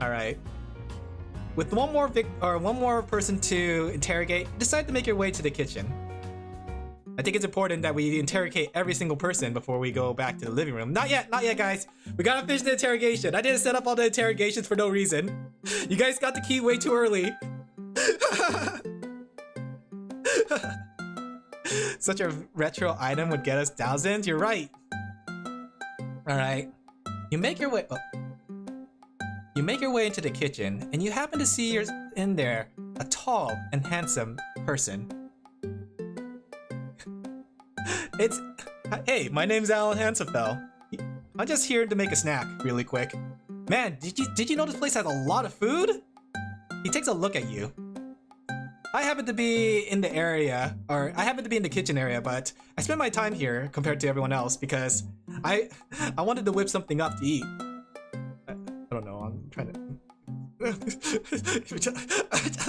Alright. With one more person to interrogate, decide to make your way to the kitchen. I think it's important that we interrogate every single person before we go back to the living room. Not yet, guys. We gotta finish the interrogation. I didn't set up all the interrogations for no reason. You guys got the key way too early. Such a retro item would get us thousands. You're right. Alright. You make your way into the kitchen, and you happen to see in there a tall and handsome person. Hey, my name's Alin Laphel. I'm just here to make a snack really quick. Man, did you know this place has a lot of food? He takes a look at you. I happen to be in the kitchen area, but I spend my time here compared to everyone else because I wanted to whip something up to eat. I don't know, I'm trying to...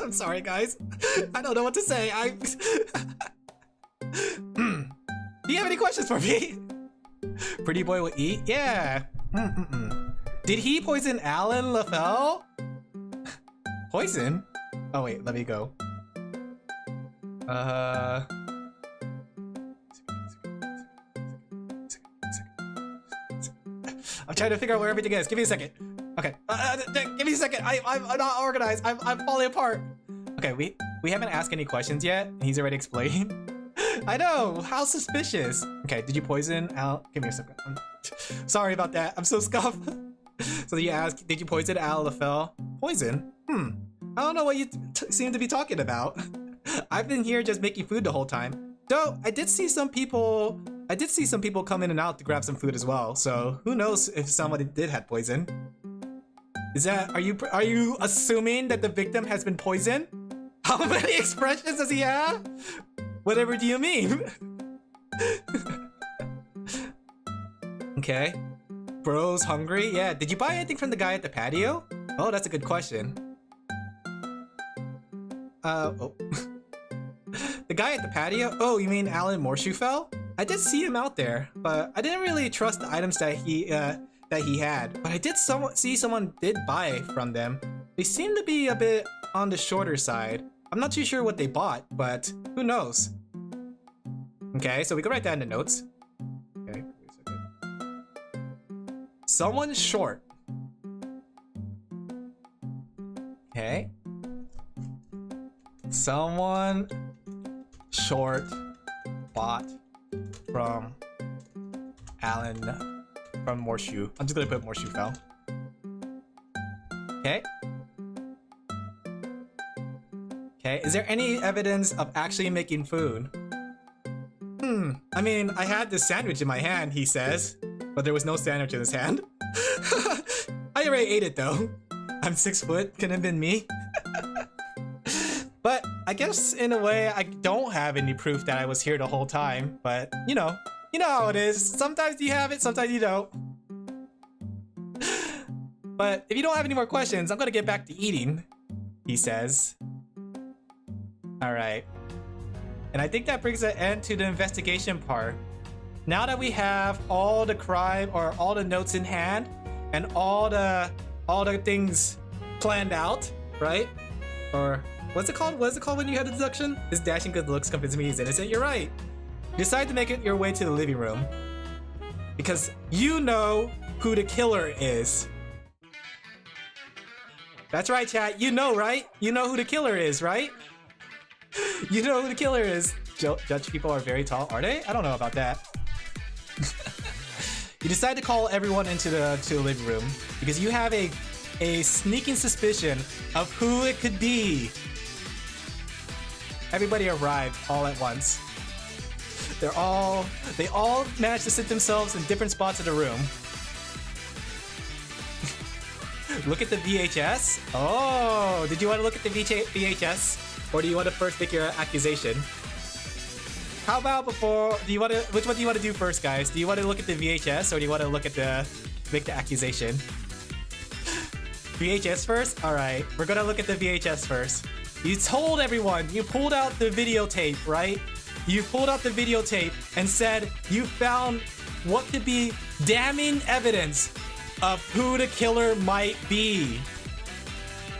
I'm sorry, guys. I don't know what to say. Do you have any questions for me? Pretty boy will eat? Yeah. Did he poison Alin Laphel? Poison? Oh wait, let me go. I'm trying to figure out where everything is. Give me a second. Okay. Give me a second. I'm not organized. I'm falling apart. Okay, we haven't asked any questions yet, and he's already explained. I know. How suspicious. Okay, did you poison Al? Give me a second. Sorry about that. I'm so scuffed. So you ask, did you poison Alin Laphel? Poison? I don't know what you seem to be talking about. I've been here just making food the whole time. Though I did see some people come in and out to grab some food as well. So who knows if somebody did have poison? Are you assuming that the victim has been poisoned? How many expressions does he have? Whatever do you mean? Okay. Bro's hungry? Yeah. Did you buy anything from the guy at the patio? Oh, that's a good question. Oh. The guy at the patio? Oh, you mean Alin Laphel? I did see him out there, but I didn't really trust the items that he had. But I did see someone did buy from them. They seem to be a bit on the shorter side. I'm not too sure what they bought, but who knows? Okay, so we can write that in the notes. Okay, wait a second. Someone short. Okay. Someone short bought from Alin from Morshu. I'm just gonna put Morshu fell. Okay. Okay, is there any evidence of actually making food? I mean, I had this sandwich in my hand, he says, but there was no sandwich in his hand. I already ate it though. I'm 6 foot, couldn't have been me. But I guess in a way I don't have any proof that I was here the whole time, but you know how it is. Sometimes you have it, sometimes you don't. But if you don't have any more questions, I'm gonna get back to eating, he says. Alright. And I think that brings an end to the investigation part. Now that we have all the crime or all the notes in hand and all the things planned out, right? Or what's it called? What is it called when you have the deduction? This dashing good looks convince me he's innocent. You're right. You decide to make it your way to the living room because you know who the killer is. That's right, chat. You know, right? You know who the killer is, right? You know who the killer is. Judge people are very tall, are they? I don't know about that. You decide to call everyone into the living room because you have a sneaking suspicion of who it could be. Everybody arrived all at once. They all managed to sit themselves in different spots of the room. Look at the VHS. Oh, did you want to look at the VHS? Or do you want to first make your accusation? How about before, which one do you want to do first, guys? Do you want to look at the VHS or do you want to look at make the accusation? VHS first? Alright, we're gonna look at the VHS first. You told everyone, you pulled out the videotape, right? You pulled out the videotape and said you found what could be damning evidence of who the killer might be.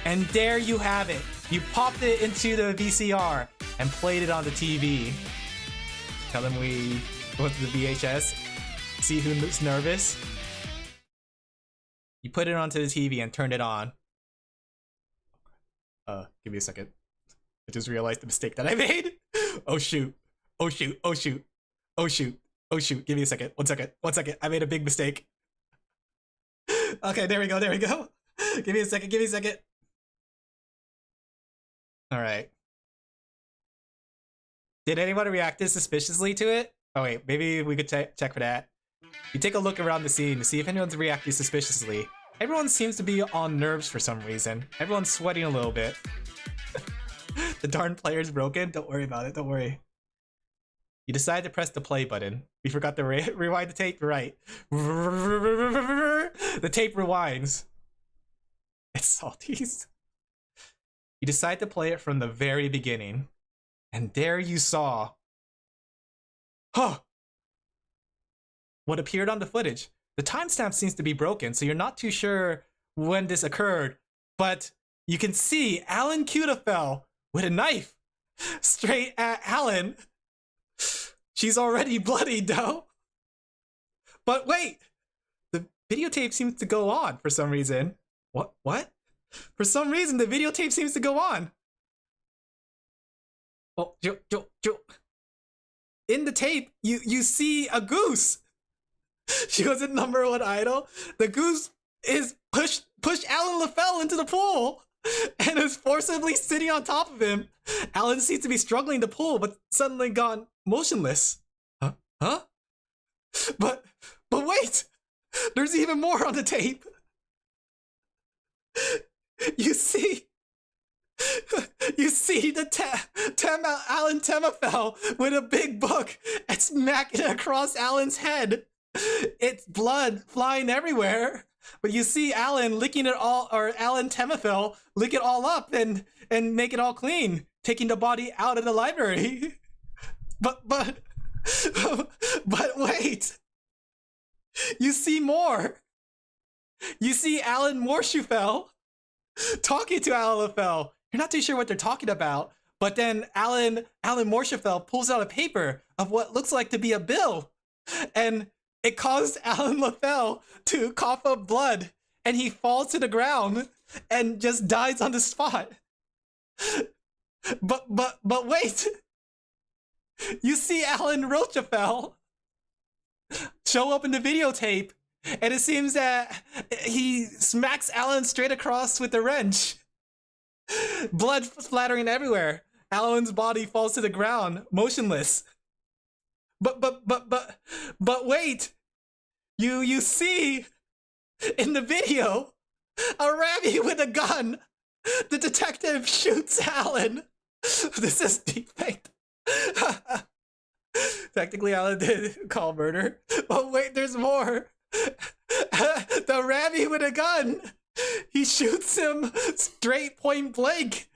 And there you have it. You popped it into the VCR and played it on the TV. Tell them we went to the VHS. See who's nervous. You put it onto the TV and turned it on. Give me a second. I just realized the mistake that I made. Oh shoot. Oh shoot. Oh shoot. Oh shoot. Oh shoot. Give me a second. 1 second. 1 second. I made a big mistake. Okay, there we go. There we go. Give me a second. Give me a second. Alright. Did anyone react suspiciously to it? Oh wait, maybe we could check for that. You take a look around the scene to see if anyone's reacting suspiciously. Everyone seems to be on nerves for some reason. Everyone's sweating a little bit. The darn player's broken? Don't worry about it, don't worry. You decide to press the play button. We forgot to rewind the tape, right. The tape rewinds. It's salties. You decide to play it from the very beginning. And there you saw... Huh! What appeared on the footage. The timestamp seems to be broken, so you're not too sure when this occurred. But you can see Alin Laphel with a knife straight at Alin. She's already bloodied though. But wait! The videotape seems to go on for some reason. What? For some reason, the videotape seems to go on. Oh, Joe. In the tape, you see a goose. She was at #1 idol. The goose is pushed Alin Laphel into the pool and is forcibly sitting on top of him. Alin seems to be struggling to pull, but suddenly gone motionless. Huh? But wait! There's even more on the tape. You see the Alin Laphel with a big book and smacking it across Alin's head. It's blood flying everywhere, but you see Alin licking it all, or Alin Laphel lick it all up and make it all clean, taking the body out of the library. But wait, you see more. You see Alin Laphel talking to Alin Laphel. You're not too sure what they're talking about, but then Alin Laphel pulls out a paper of what looks like to be a bill, and it caused Alin Laphel to cough up blood, and he falls to the ground and just dies on the spot. But wait, you see Alin Laphel show up in the videotape, and it seems that he smacks Alin straight across with a wrench. Blood splattering everywhere. Alan's body falls to the ground, motionless. But wait! You see, in the video, a rabbit with a gun. The detective shoots Alin. This is deepfaked. Technically, Alin did call murder. But wait, there's more. The rabbit with a gun. He shoots him straight point blank.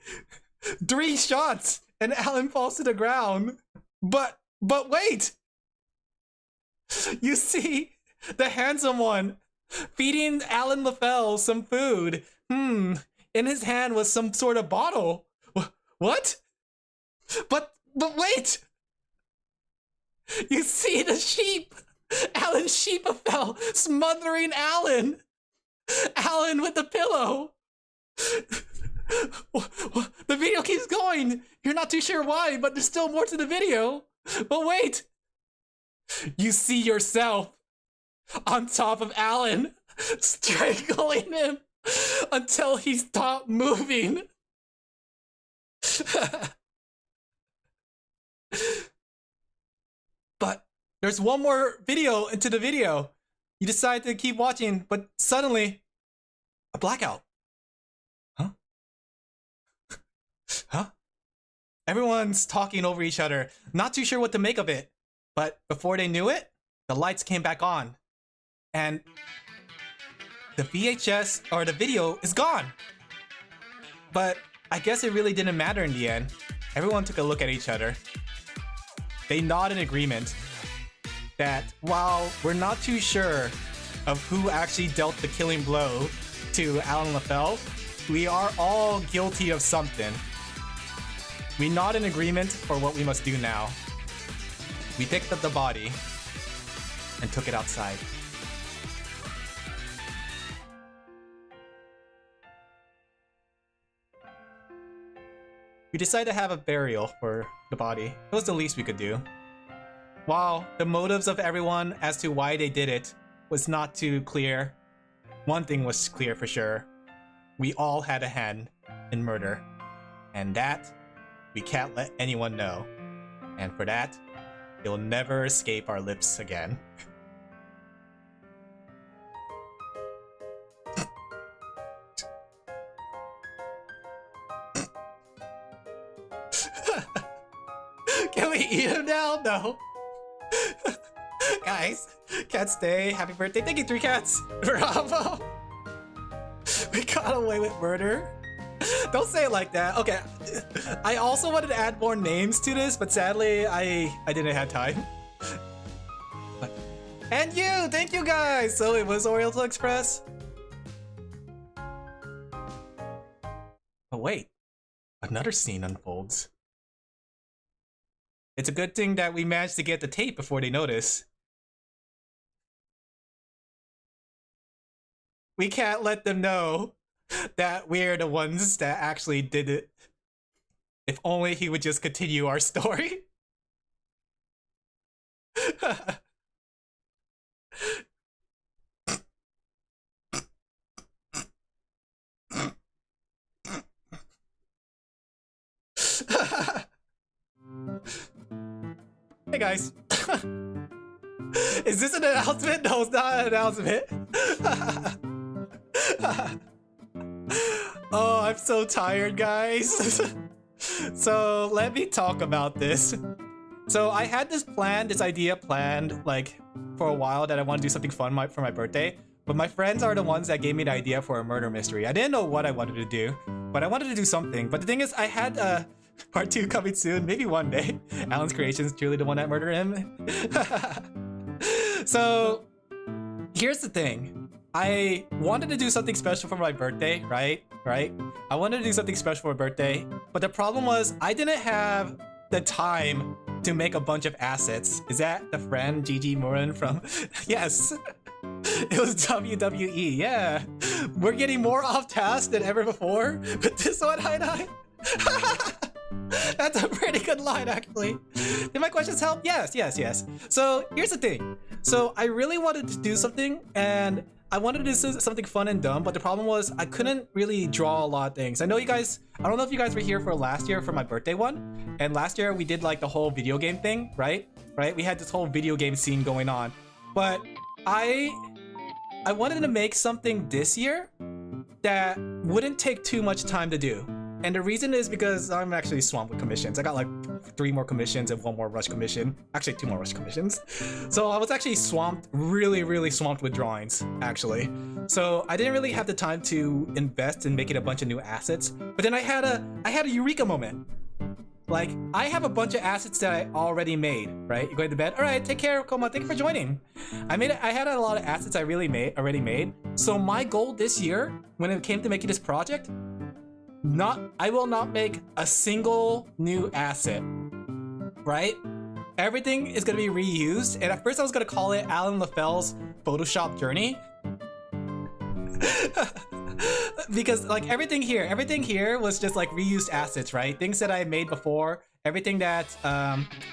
3 shots, and Alin falls to the ground. But wait. You see, the handsome one feeding Alin Laphel some food. In his hand was some sort of bottle. What? But wait! You see the sheep! Alan's sheep fell, smothering Alin! Alin with the pillow! The video keeps going! You're not too sure why, but there's still more to the video! But wait! You see yourself on top of Alin, strangling him until he stopped moving. But there's one more video into the video. You decide to keep watching, but suddenly, a blackout. Huh? Huh? Everyone's talking over each other, not too sure what to make of it. But before they knew it, the lights came back on. And the VHS, or the video, is gone. But I guess it really didn't matter in the end. Everyone took a look at each other. They nod in agreement that while we're not too sure of who actually dealt the killing blow to Alin Laphel, we are all guilty of something. We nod in agreement for what we must do now. We picked up the body and took it outside. We decided to have a burial for the body. It was the least we could do. While the motives of everyone as to why they did it was not too clear, one thing was clear for sure. We all had a hand in murder. And that, we can't let anyone know. And for that, it'll never escape our lips again. Can we eat him now? No. Guys, can't stay. Happy birthday. Thank you, 3 cats. Bravo. We got away with murder. Don't say it like that. Okay. I also wanted to add more names to this, but sadly, I didn't have time. But, and you! Thank you, guys! So it was Oriental Express? But wait. Another scene unfolds. It's a good thing that we managed to get the tape before they notice. We can't let them know that we're the ones that actually did it. If only he would just continue our story. Hey guys. Is this an announcement? No, it's not an announcement. Oh, I'm so tired, guys. So let me talk about this. So I had this idea planned like for a while that I want to do something fun for my birthday. But my friends are the ones that gave me the idea for a murder mystery. I didn't know what I wanted to do, but I wanted to do something. But the thing is, I had part 2 coming soon, maybe one day. Alan's creation is truly the one that murdered him. So here's the thing. I wanted to do something special for my birthday, right? I wanted to do something special for my birthday, but the problem was I didn't have the time to make a bunch of assets. Is that the friend Gigi Morin from? Yes. It was WWE, yeah. We're getting more off task than ever before with this one, Hi-Hi. That's a pretty pretty good line, actually. Did my questions help? Yes, yes, yes. So here's the thing. So I really wanted to do something, and I wanted to do something fun and dumb, but the problem was I couldn't really draw a lot of things. I know you guys, I don't know if you guys were here for last year for my birthday one, and last year we did like the whole video game thing, right? We had this whole video game scene going on, but I wanted to make something this year that wouldn't take too much time to do. And the reason is because I'm actually swamped with commissions. I got like 3 more commissions and 1 more rush commission. Actually 2 more rush commissions. So I was actually swamped, really swamped with drawings, actually. So I didn't really have the time to invest in making a bunch of new assets. But then I had a eureka moment. Like, I have a bunch of assets that I already made, right? You're going to bed? All right, take care, Koma. Thank you for joining. I had a lot of assets I already made. So my goal this year, when it came to making this project, I will not make a single new asset, right? Everything is gonna be reused. And at first I was gonna call it Alin Laphel's Photoshop journey. Because like everything here was just like reused assets, right? Things that I made before, everything that,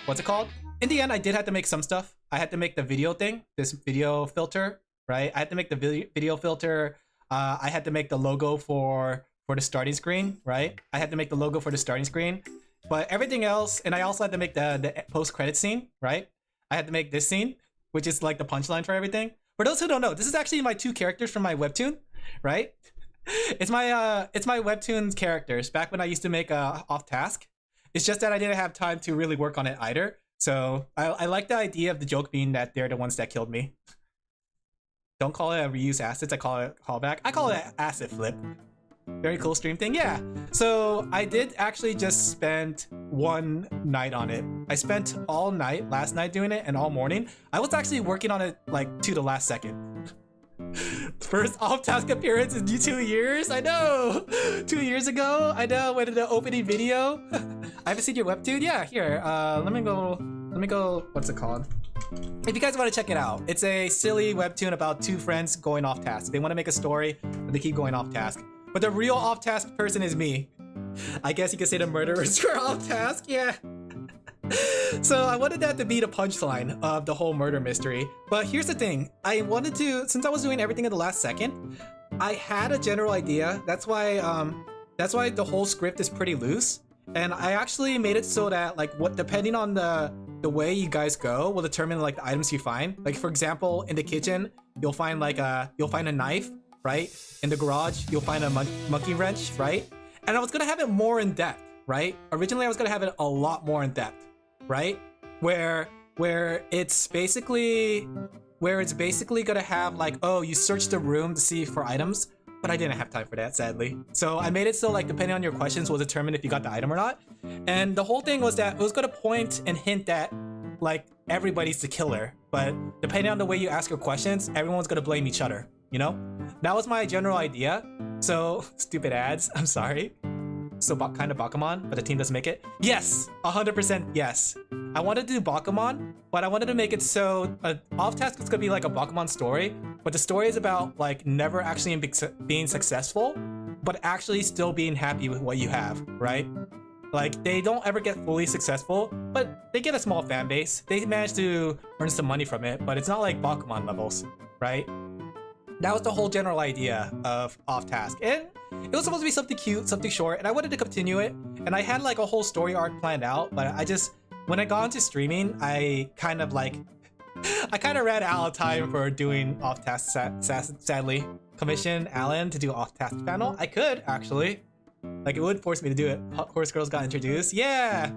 what's it called? In the end, I did have to make some stuff. I had to make the video thing, this video filter, right? I had to make the video filter. I had to make the logo for the starting screen, right? I had to make the logo for the starting screen, but everything else, and I also had to make the post-credit scene, right? I had to make this scene, which is like the punchline for everything. For those who don't know, this is actually my 2 characters from my webtoon, right? It's my webtoon characters back when I used to make Offtask. It's just that I didn't have time to really work on it either. So I like the idea of the joke being that they're the ones that killed me. Don't call it a reuse assets, I call it a callback. I call it an asset flip. Very cool stream thing, yeah. So I did actually just spend 1 night on it. I spent all night last night doing it and all morning. I was actually working on it like to the last second. First off-task appearance in 2 years. I know. 2 years ago. I know. Went to the opening video. I haven't seen your webtoon. Yeah, here. Let me go. What's it called? If you guys want to check it out, it's a silly webtoon about 2 friends going off task. They want to make a story, but they keep going off task. But the real off-task person is me. I guess you could say the murderers were off-task, yeah. So I wanted that to be the punchline of the whole murder mystery. But here's the thing. I wanted to, since I was doing everything at the last second, I had a general idea. That's why the whole script is pretty loose. And I actually made it so that like depending on the way you guys go will determine like the items you find. Like for example, in the kitchen, you'll find a knife. Right? In the garage, you'll find a monkey wrench, right? And I was gonna have it more in depth, right? Originally, I was gonna have it a lot more in depth, right? Where it's basically gonna have like, oh, you search the room to see for items, but I didn't have time for that, sadly. So I made it so like depending on your questions will determine if you got the item or not. And the whole thing was that it was gonna point and hint that like everybody's the killer, but depending on the way you ask your questions, everyone's gonna blame each other. You know, that was my general idea. So stupid ads, I'm sorry. So kind of Bakuman, but the team doesn't make it. Yes, 100% yes. I wanted to do Bakuman, but I wanted to make it so Offtask is gonna be like a Bakuman story, but the story is about like never actually being successful, but actually still being happy with what you have, right? Like they don't ever get fully successful, but they get a small fan base. They manage to earn some money from it, but it's not like Bakuman levels, right? That was the whole general idea of Offtask, and it was supposed to be something cute, something short, and I wanted to continue it. And I had like a whole story arc planned out, but when I got into streaming, I kind of ran out of time for doing Offtask. Sadly, commission Alan to do Offtask panel. I could actually, like, it would force me to do it. Horse Girls got introduced, yeah.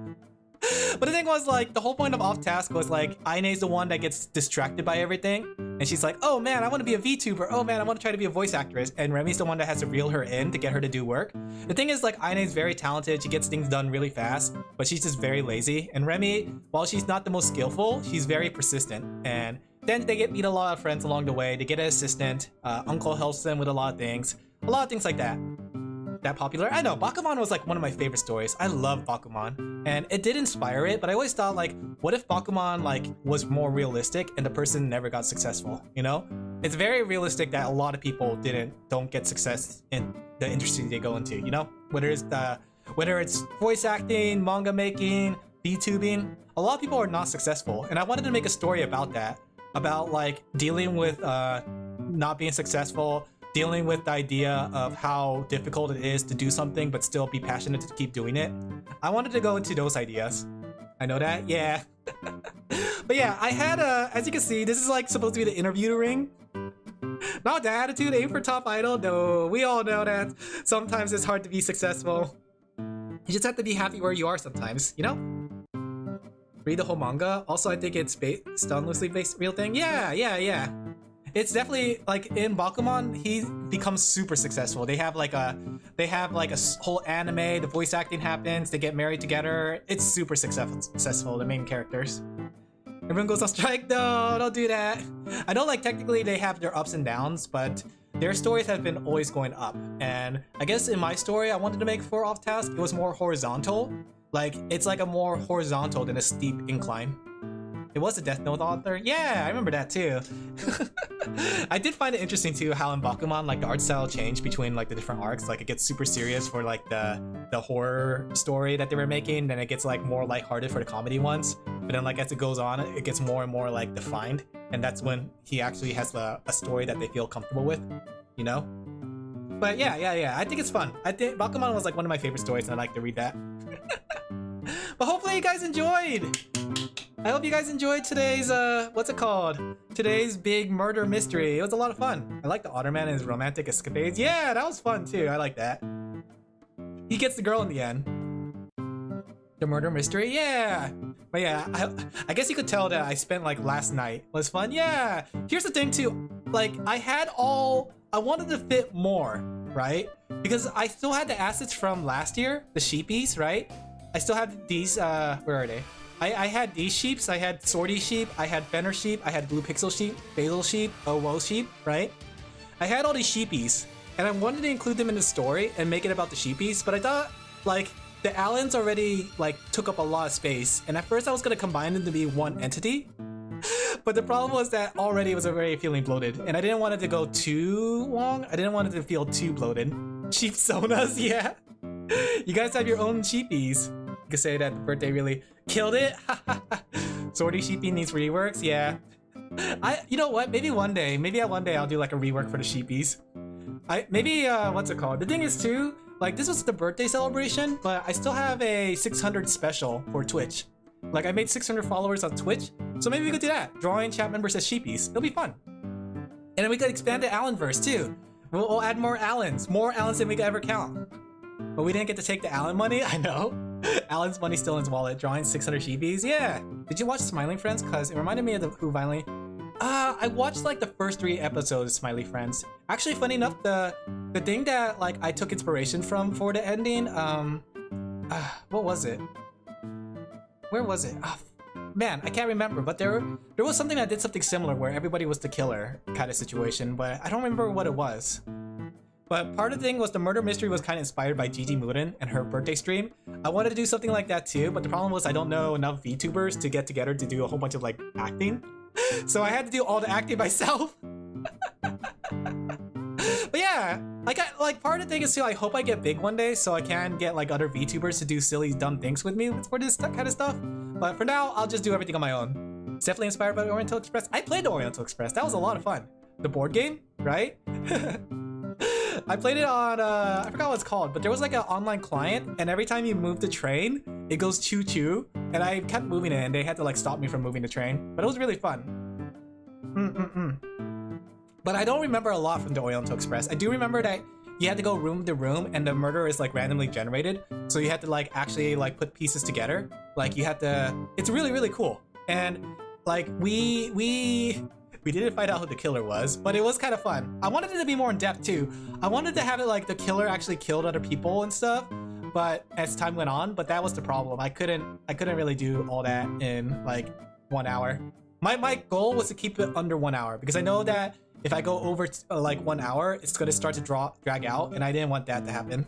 But the thing was, like, the whole point of Offtask was, like, Aine's the one that gets distracted by everything. And she's like, oh man, I want to be a VTuber. Oh man, I want to try to be a voice actress. And Remy's the one that has to reel her in to get her to do work. The thing is, like, Aine's very talented. She gets things done really fast, but she's just very lazy. And Remy, while she's not the most skillful, she's very persistent. And then they meet a lot of friends along the way. They get an assistant. Uncle helps them with a lot of things like that. That popular. I know, Bakuman was like one of my favorite stories. I love Bakuman, and it did inspire it, but I always thought, like, what if Bakuman like was more realistic and the person never got successful, you know? It's very realistic that a lot of people don't get success in the industry they go into, you know? Whether Whether it's voice acting, manga making, VTubing, a lot of people are not successful. And I wanted to make a story about that. About like dealing with not being successful, dealing with the idea of how difficult it is to do something but still be passionate to keep doing it. I wanted to go into those ideas. I know that, yeah. But yeah, I had as you can see, this is like supposed to be the interview ring. Not the attitude, aim for top idol. No, we all know that sometimes it's hard to be successful. You just have to be happy where you are sometimes, you know? Read the whole manga. Also, I think it's based on loosely based real thing. Yeah. It's definitely like in Bakuman, he becomes super successful. They have like a whole anime. The voice acting happens. They get married together. It's super successful. The main characters. Everyone goes on strike. No, don't do that. I know like technically they have their ups and downs, but their stories have been always going up. And I guess in my story, I wanted to make for Offtask, it was more horizontal. Like, it's like a more horizontal than a steep incline. It was a Death Note author. Yeah, I remember that too. I did find it interesting too how in Bakuman, like the art style changed between like the different arcs. Like it gets super serious for like the horror story that they were making, then it gets like more lighthearted for the comedy ones. But then like as it goes on, it gets more and more like defined. And that's when he actually has a story that they feel comfortable with, you know? But yeah, I think it's fun. I think Bakuman was like one of my favorite stories and I like to read that. But hopefully you guys enjoyed! I hope you guys enjoyed today's, what's it called? Today's big murder mystery. It was a lot of fun. I like the Otterman and his romantic escapades. Yeah, that was fun too. I like that. He gets the girl in the end. The murder mystery? Yeah! But yeah, I guess you could tell that I spent like last night was fun. Yeah! Here's the thing too. Like, I wanted to fit more, right? Because I still had the assets from last year, the sheepies, right? I still have these, where are they? I had these sheeps. I had Swordy sheep, I had Fenner sheep, I had Blue Pixel sheep, Basil sheep, Woe sheep, right? I had all these sheepies, and I wanted to include them in the story and make it about the sheepies, but I thought, like, the Alins already, like, took up a lot of space, and at first I was gonna combine them to be one entity, but the problem was that already it was already feeling bloated, and I didn't want it to go too long. I didn't want it to feel too bloated. Sheep sonas, yeah. You guys have your own sheepies. You could say that the birthday really killed it. Swordy sheepy needs reworks, yeah. You know what? Maybe one day I'll do like a rework for the sheepies. What's it called? The thing is too, like this was the birthday celebration, but I still have a 600 special for Twitch. Like I made 600 followers on Twitch, so maybe we could do that. Drawing chat members as sheepies. It'll be fun. And then we could expand the Alinverse too. We'll add more Alins than we could ever count. But we didn't get to take the Alin money, I know. Alan's money still in his wallet, drawing 600 sheepies. Yeah. Did you watch Smiling Friends? Because it reminded me of the Who Finally. I watched like the first 3 episodes of Smiley Friends. Actually, funny enough, the thing that like I took inspiration from for the ending, what was it? Where was it? Oh, man, I can't remember. But there was something that did something similar where everybody was the killer kind of situation, but I don't remember what it was. But part of the thing was the murder mystery was kind of inspired by Gigi Murin and her birthday stream. I wanted to do something like that too, but the problem was I don't know enough VTubers to get together to do a whole bunch of like acting. So I had to do all the acting myself. But yeah, like part of the thing is too, I hope I get big one day so I can get like other VTubers to do silly dumb things with me for this kind of stuff. But for now, I'll just do everything on my own. It's definitely inspired by the Oriental Express. I played the Oriental Express. That was a lot of fun. The board game, right? I played it on, I forgot what it's called, but there was like an online client, and every time you move the train, it goes choo-choo, and I kept moving it, and they had to like stop me from moving the train, but it was really fun. But I don't remember a lot from the Oriental Express. I do remember that you had to go room to room, and the murder is like randomly generated, so you had to like actually like put pieces together. Like you had to, it's really, really cool. And like we didn't find out who the killer was, but it was kind of fun. I wanted it to be more in depth too. I wanted to have it like the killer actually killed other people and stuff, but as time went on, but that was the problem. I couldn't really do all that in like 1 hour. My goal was to keep it under 1 hour because I know that if I go over like 1 hour, it's gonna start to drag out, and I didn't want that to happen.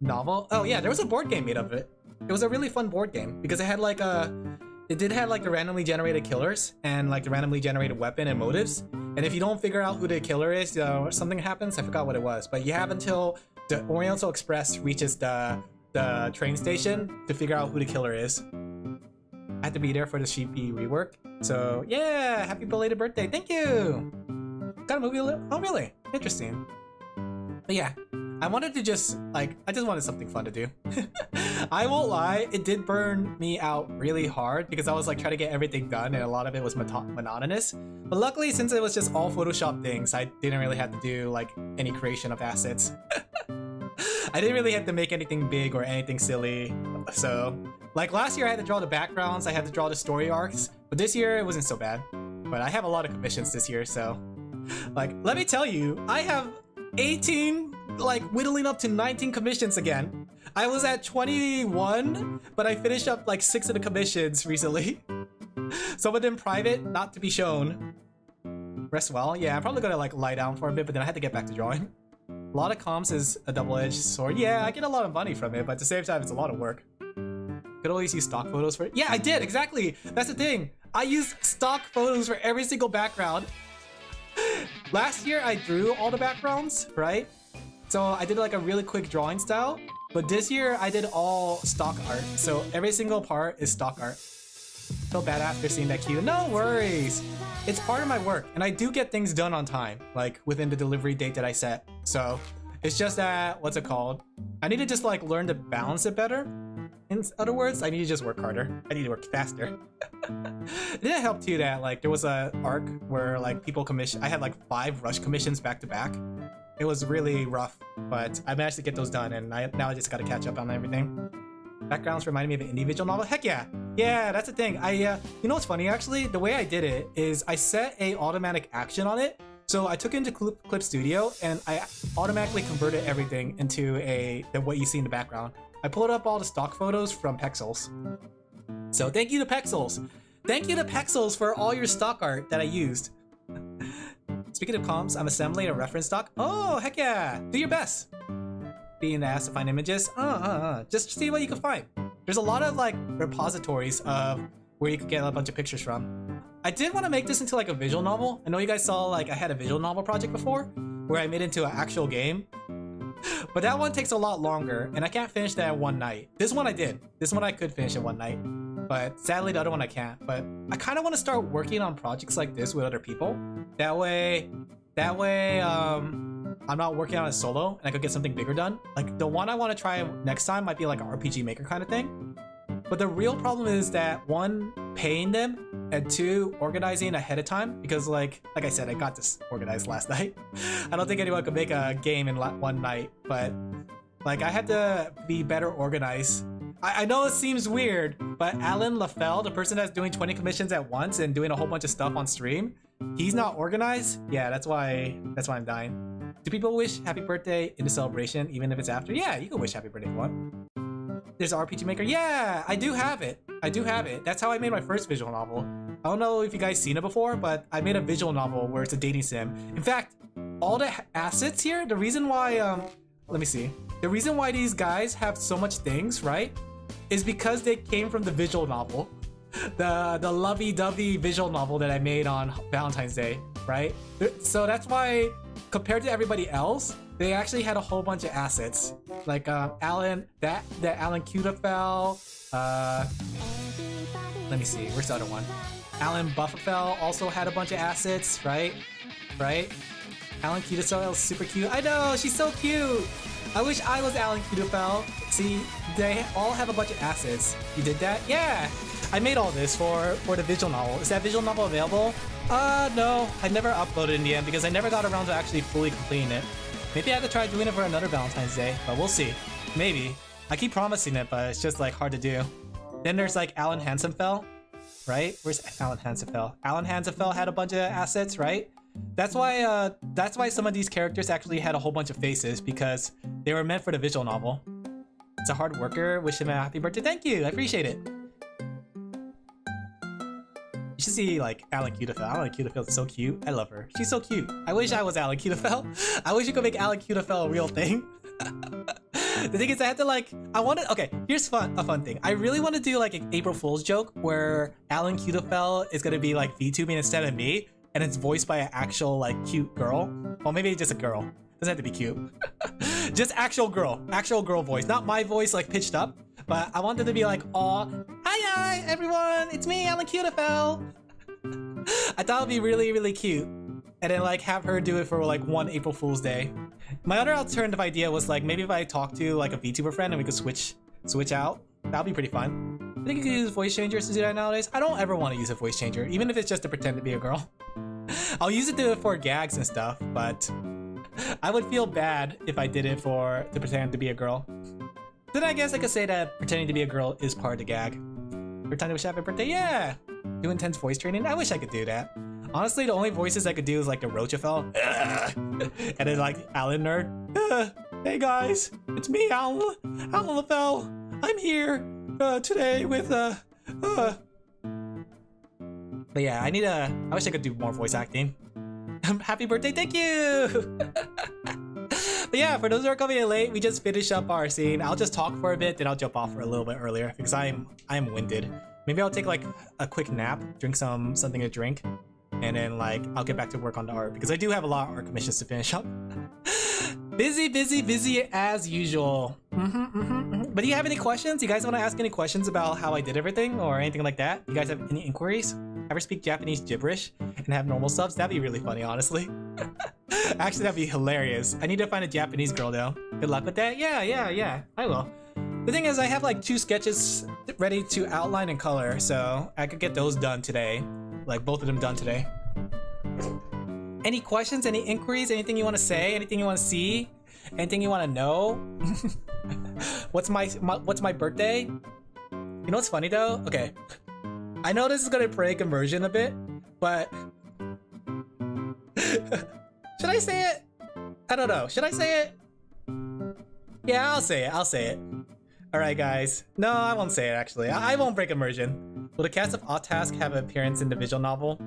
Novel? Oh yeah, there was a board game made of it. It was a really fun board game because it had like it did have like the randomly generated killers and like the randomly generated weapon and motives. And if you don't figure out who the killer is, something happens. I forgot what it was, but you have until the Oriental Express reaches the the train station to figure out who the killer is. I had to be there for the sheepy rework. So yeah, happy belated birthday. Thank you. Got a movie. Oh really? Interesting. But yeah, I wanted to just like, I just wanted something fun to do. I won't lie, it did burn me out really hard because I was like trying to get everything done and a lot of it was monotonous. But luckily, since it was just all Photoshop things, I didn't really have to do like any creation of assets. I didn't really have to make anything big or anything silly. So like last year I had to draw the backgrounds, I had to draw the story arcs, but this year it wasn't so bad. But I have a lot of commissions this year, so like, let me tell you, I have 18, like whittling up to 19 commissions again. I was at 21, but I finished up like 6 of the commissions recently. Some of them private, not to be shown. Rest well. Yeah, I'm probably gonna like lie down for a bit, but then I had to get back to drawing. A lot of comps is a double-edged sword. Yeah, I get a lot of money from it, but at the same time, it's a lot of work. Could always use stock photos for it. Yeah, I did, exactly. That's the thing. I use stock photos for every single background. Last year, I drew all the backgrounds, right? So I did like a really quick drawing style, but this year I did all stock art. So every single part is stock art. Feel bad after seeing that cue. No worries. It's part of my work and I do get things done on time, like within the delivery date that I set. So it's just that, what's it called? I need to just like learn to balance it better. In other words, I need to just work harder. I need to work faster. It didn't help too that like there was a arc where like people commission. I had like 5 rush commissions back to back. It was really rough, but I managed to get those done, and now I just got to catch up on everything. Backgrounds reminded me of an individual novel. Heck yeah, yeah, that's the thing. You know what's funny actually? The way I did it is I set a automatic action on it. So I took it into Clip Studio and I automatically converted everything into what you see in the background. I pulled up all the stock photos from Pexels. So thank you to Pexels. Thank you to Pexels for all your stock art that I used. Speaking of comps, I'm assembling a reference stock. Oh, heck yeah. Do your best. Being asked to find images. Just see what you can find. There's a lot of like repositories of where you could get a bunch of pictures from. I did want to make this into like a visual novel. I know you guys saw like I had a visual novel project before where I made it into an actual game. But that one takes a lot longer and I can't finish that in one night. This one I did. This one I could finish in one night. But sadly the other one I can't. But I kind of want to start working on projects like this with other people. That way I'm not working on it solo and I could get something bigger done. Like the one I want to try next time might be like an RPG Maker kind of thing. But the real problem is that 1, paying them, and 2, organizing ahead of time. Because like I said, I got this organized last night. I don't think anyone could make a game in one night, but like I had to be better organized. I know it seems weird, but Alin Laphel, the person that's doing 20 commissions at once and doing a whole bunch of stuff on stream, he's not organized. Yeah, that's why I'm dying. Do people wish happy birthday in the celebration, even if it's after? Yeah, you can wish happy birthday if you want. There's an RPG Maker. Yeah, I do have it. That's how I made my first visual novel. I don't know if you guys seen it before, but I made a visual novel where it's a dating sim. In fact, all the assets here, the reason why, let me see. The reason why these guys have so much things, right, is because they came from the visual novel. The lovey-dovey visual novel that I made on Valentine's Day, right? So that's why, compared to everybody else, they actually had a whole bunch of assets. Like Alin Laphel, let me see, where's the other one? Alin Laphel also had a bunch of assets, right? Alin Laphel is super cute. I know, she's so cute. I wish I was Alin Laphel. See, they all have a bunch of assets. You did that? Yeah. I made all this for the visual novel. Is that visual novel available? No, I never uploaded in the end because I never got around to actually fully completing it. Maybe I have to try doing it for another Valentine's Day, but we'll see. Maybe. I keep promising it, but it's just like hard to do. Then there's like Alan Hansenfeld, right? Where's Alan Hansenfeld? Alan Hansenfeld had a bunch of assets, right? That's why some of these characters actually had a whole bunch of faces because they were meant for the visual novel. It's a hard worker. Wish him a happy birthday. Thank you. I appreciate it. You should see like Alin Laphel. Alin Laphel is so cute. I love her. She's so cute. I wish I was Alin Laphel. I wish you could make Alin Laphel a real thing. The thing is, I had to like, okay, here's a fun thing. I really want to do like an April Fool's joke where Alin Laphel is going to be like VTubing instead of me, and it's voiced by an actual like cute girl. Well, maybe just a girl. Doesn't have to be cute. Just actual girl voice, not my voice like pitched up, but I wanted to be like, "Aw, hi everyone, it's me, Alin Laphel." I thought it'd be really, really cute, and then like have her do it for like one April Fool's Day. My other alternative idea was like maybe if I talk to like a VTuber friend and we could switch out. That'd be pretty fun. I think you could use voice changers to do that nowadays. I don't ever want to use a voice changer, even if it's just to pretend to be a girl. I'll use it for gags and stuff, but I would feel bad if I did it to pretend to be a girl. Then I guess I could say that pretending to be a girl is part of the gag. Pretend to wish happy birthday, yeah! Do intense voice training, I wish I could do that. Honestly, the only voices I could do is like the Roachafel, and then like Alin Nerd. Hey guys, it's me, Alin Laphel. I'm here today with But yeah, I wish I could do more voice acting. Happy birthday, thank you! But yeah, for those who are coming in late, we just finished up our scene. I'll just talk for a bit, then I'll jump off for a little bit earlier because I'm winded. Maybe I'll take like a quick nap, drink something to drink, and then like I'll get back to work on the art because I do have a lot of art commissions to finish up. Busy as usual. But do you have any questions? You guys want to ask any questions about how I did everything or anything like that? You guys have any inquiries? Ever speak Japanese gibberish and have normal subs? That'd be really funny, honestly. Actually, that'd be hilarious. I need to find a Japanese girl though. Good luck with that. Yeah, I will. The thing is, I have like 2 sketches ready to outline and color, so I could get those done today. Like both of them done today. Any questions, any inquiries, anything you want to say, anything you want to see, anything you want to know? What's my birthday? You know what's funny though? Okay, I know this is gonna break immersion a bit, but should I say it? I don't know. Should I say it? Yeah, I'll say it. All right, guys. No, I won't say it actually. I won't break immersion. Will the cast of Offtask have an appearance in the visual novel?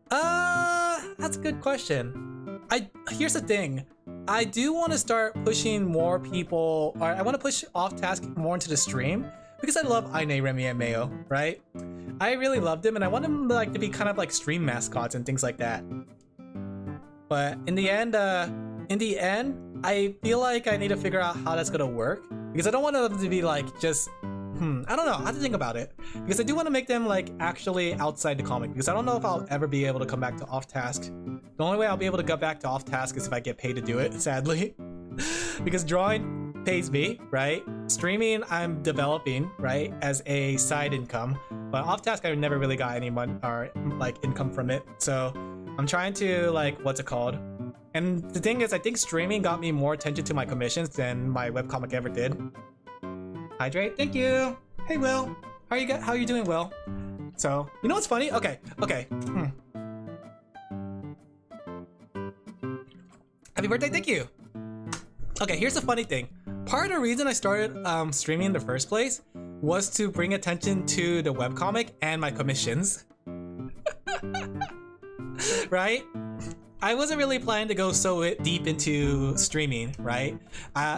That's a good question. Here's the thing. I do want to start pushing more people, or I want to push Offtask more into the stream because I love Aine, Remy, and Mayo, right? I really loved them and I want them like to be kind of like stream mascots and things like that. But in the end, I feel like I need to figure out how that's gonna work because I don't want them to be like just I don't know. I have to think about it because I do want to make them like actually outside the comic because I don't know if I'll ever be able to come back to Offtask. The only way I'll be able to go back to Offtask is if I get paid to do it, sadly. Because drawing pays me, right? Streaming I'm developing, right, as a side income. But Offtask I never really got any money or like income from it. So I'm trying to like, what's it called? And the thing is, I think streaming got me more attention to my commissions than my webcomic ever did. Hydrate, thank you. Hey Will, how are you doing, Will? So you know what's funny? Okay. Happy birthday, thank you. Okay, here's the funny thing. Part of the reason I started streaming in the first place was to bring attention to the webcomic and my commissions. Right? I wasn't really planning to go so deep into streaming, right?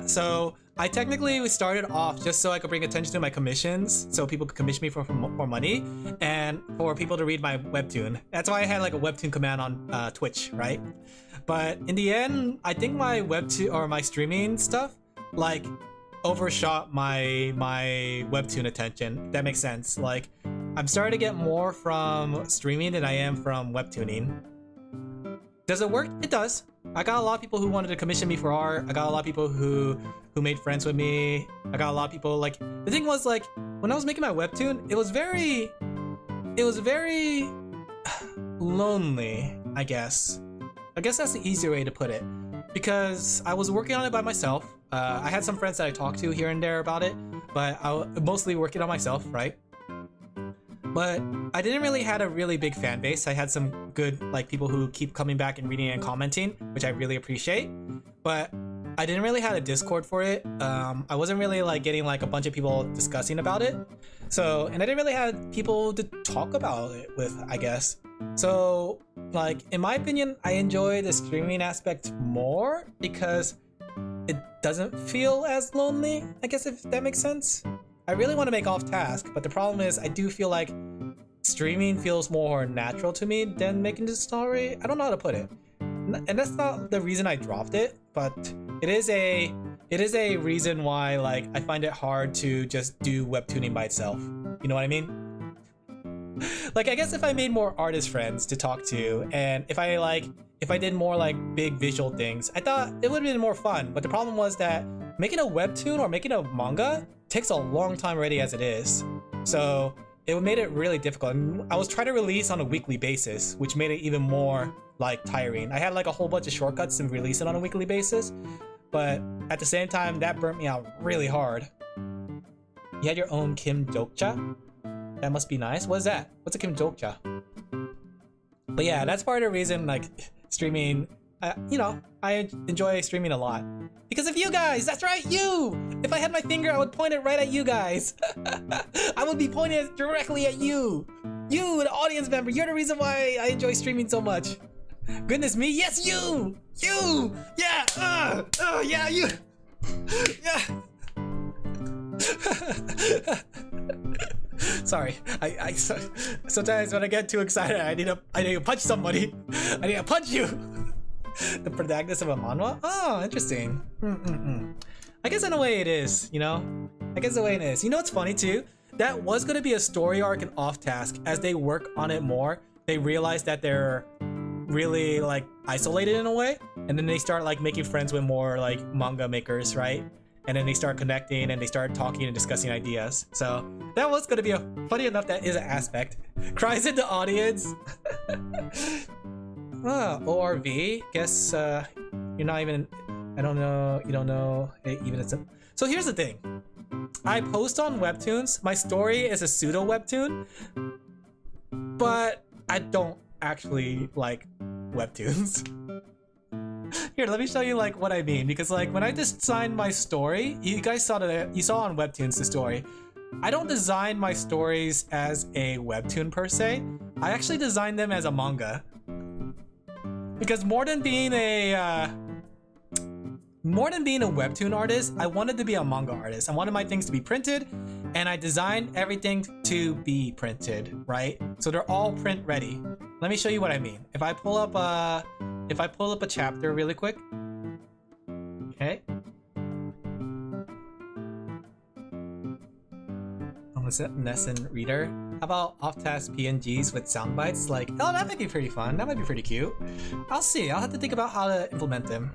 So I technically started off just so I could bring attention to my commissions, so people could commission me for more money, and for people to read my webtoon. That's why I had like a webtoon command on Twitch, right? But in the end, I think my webtoon or my streaming stuff like overshot my webtoon attention. If that makes sense. Like I'm starting to get more from streaming than I am from webtooning. Does it work? It does. I got a lot of people who wanted to commission me for art. I got a lot of people who made friends with me. I got a lot of people like, the thing was like, when I was making my webtoon, it was very lonely, I guess. I guess that's the easier way to put it. Because I was working on it by myself. I had some friends that I talked to here and there about it, but I was mostly working on myself, right? But I didn't really had a really big fan base. I had some good like people who keep coming back and reading and commenting, which I really appreciate. But I didn't really have a Discord for it. I wasn't really like getting like a bunch of people discussing about it. So, and I didn't really have people to talk about it with, I guess. So like, in my opinion, I enjoy the streaming aspect more because it doesn't feel as lonely, I guess, if that makes sense. I really want to make Offtask, but the problem is I do feel like streaming feels more natural to me than making the story. I don't know how to put it. And that's not the reason I dropped it, but it is a it is a reason why like I find it hard to just do webtooning by itself. You know what I mean? Like, I guess if I made more artist friends to talk to, and if I did more like big visual things, I thought it would have been more fun. But the problem was that making a webtoon or making a manga takes a long time already as it is. So it made it really difficult. And I was trying to release on a weekly basis, which made it even more like tiring. I had like a whole bunch of shortcuts to release it on a weekly basis, but at the same time, that burnt me out really hard. You had your own Kim Jokcha? That must be nice. What is that? What's a Kim Jokcha? But yeah, that's part of the reason like streaming, you know, I enjoy streaming a lot. Because of you guys! That's right, you! If I had my finger, I would point it right at you guys. I would be pointing it directly at you. You, the audience member, you're the reason why I enjoy streaming so much. Goodness me, yes, you! You! Yeah! Yeah, you! Yeah! Sorry, I sometimes when I get too excited, I need to punch somebody. I need to punch you. The protagonist of a manhwa? Oh, interesting. I guess in a way it is, you know? I guess the way it is. You know what's funny too? That was going to be a story arc in Offtask. As they work on it more, they realize that they're really like isolated in a way, and then they start like making friends with more like manga makers, right? And then they start connecting and they start talking and discussing ideas. So that was gonna be funny enough, that is an aspect. Cries in the audience. ORV, guess you're not even, I don't know, you don't know it even. So here's the thing. I post on Webtoons. My story is a pseudo Webtoon, but I don't actually like Webtoons. Here, let me show you like what I mean, because like when I designed my story, you guys saw that, you saw on Webtoons the story. I don't design my stories as a Webtoon per se. I actually design them as a manga. Because more than being a Webtoon artist, I wanted to be a manga artist. I wanted my things to be printed, and I designed everything to be printed, right? So they're all print ready. Let me show you what I mean. If I pull up a chapter really quick. Okay. What's it? Nessun Reader. How about Offtask PNGs with sound bites? Like, oh, that might be pretty fun. That might be pretty cute. I'll see. I'll have to think about how to implement them.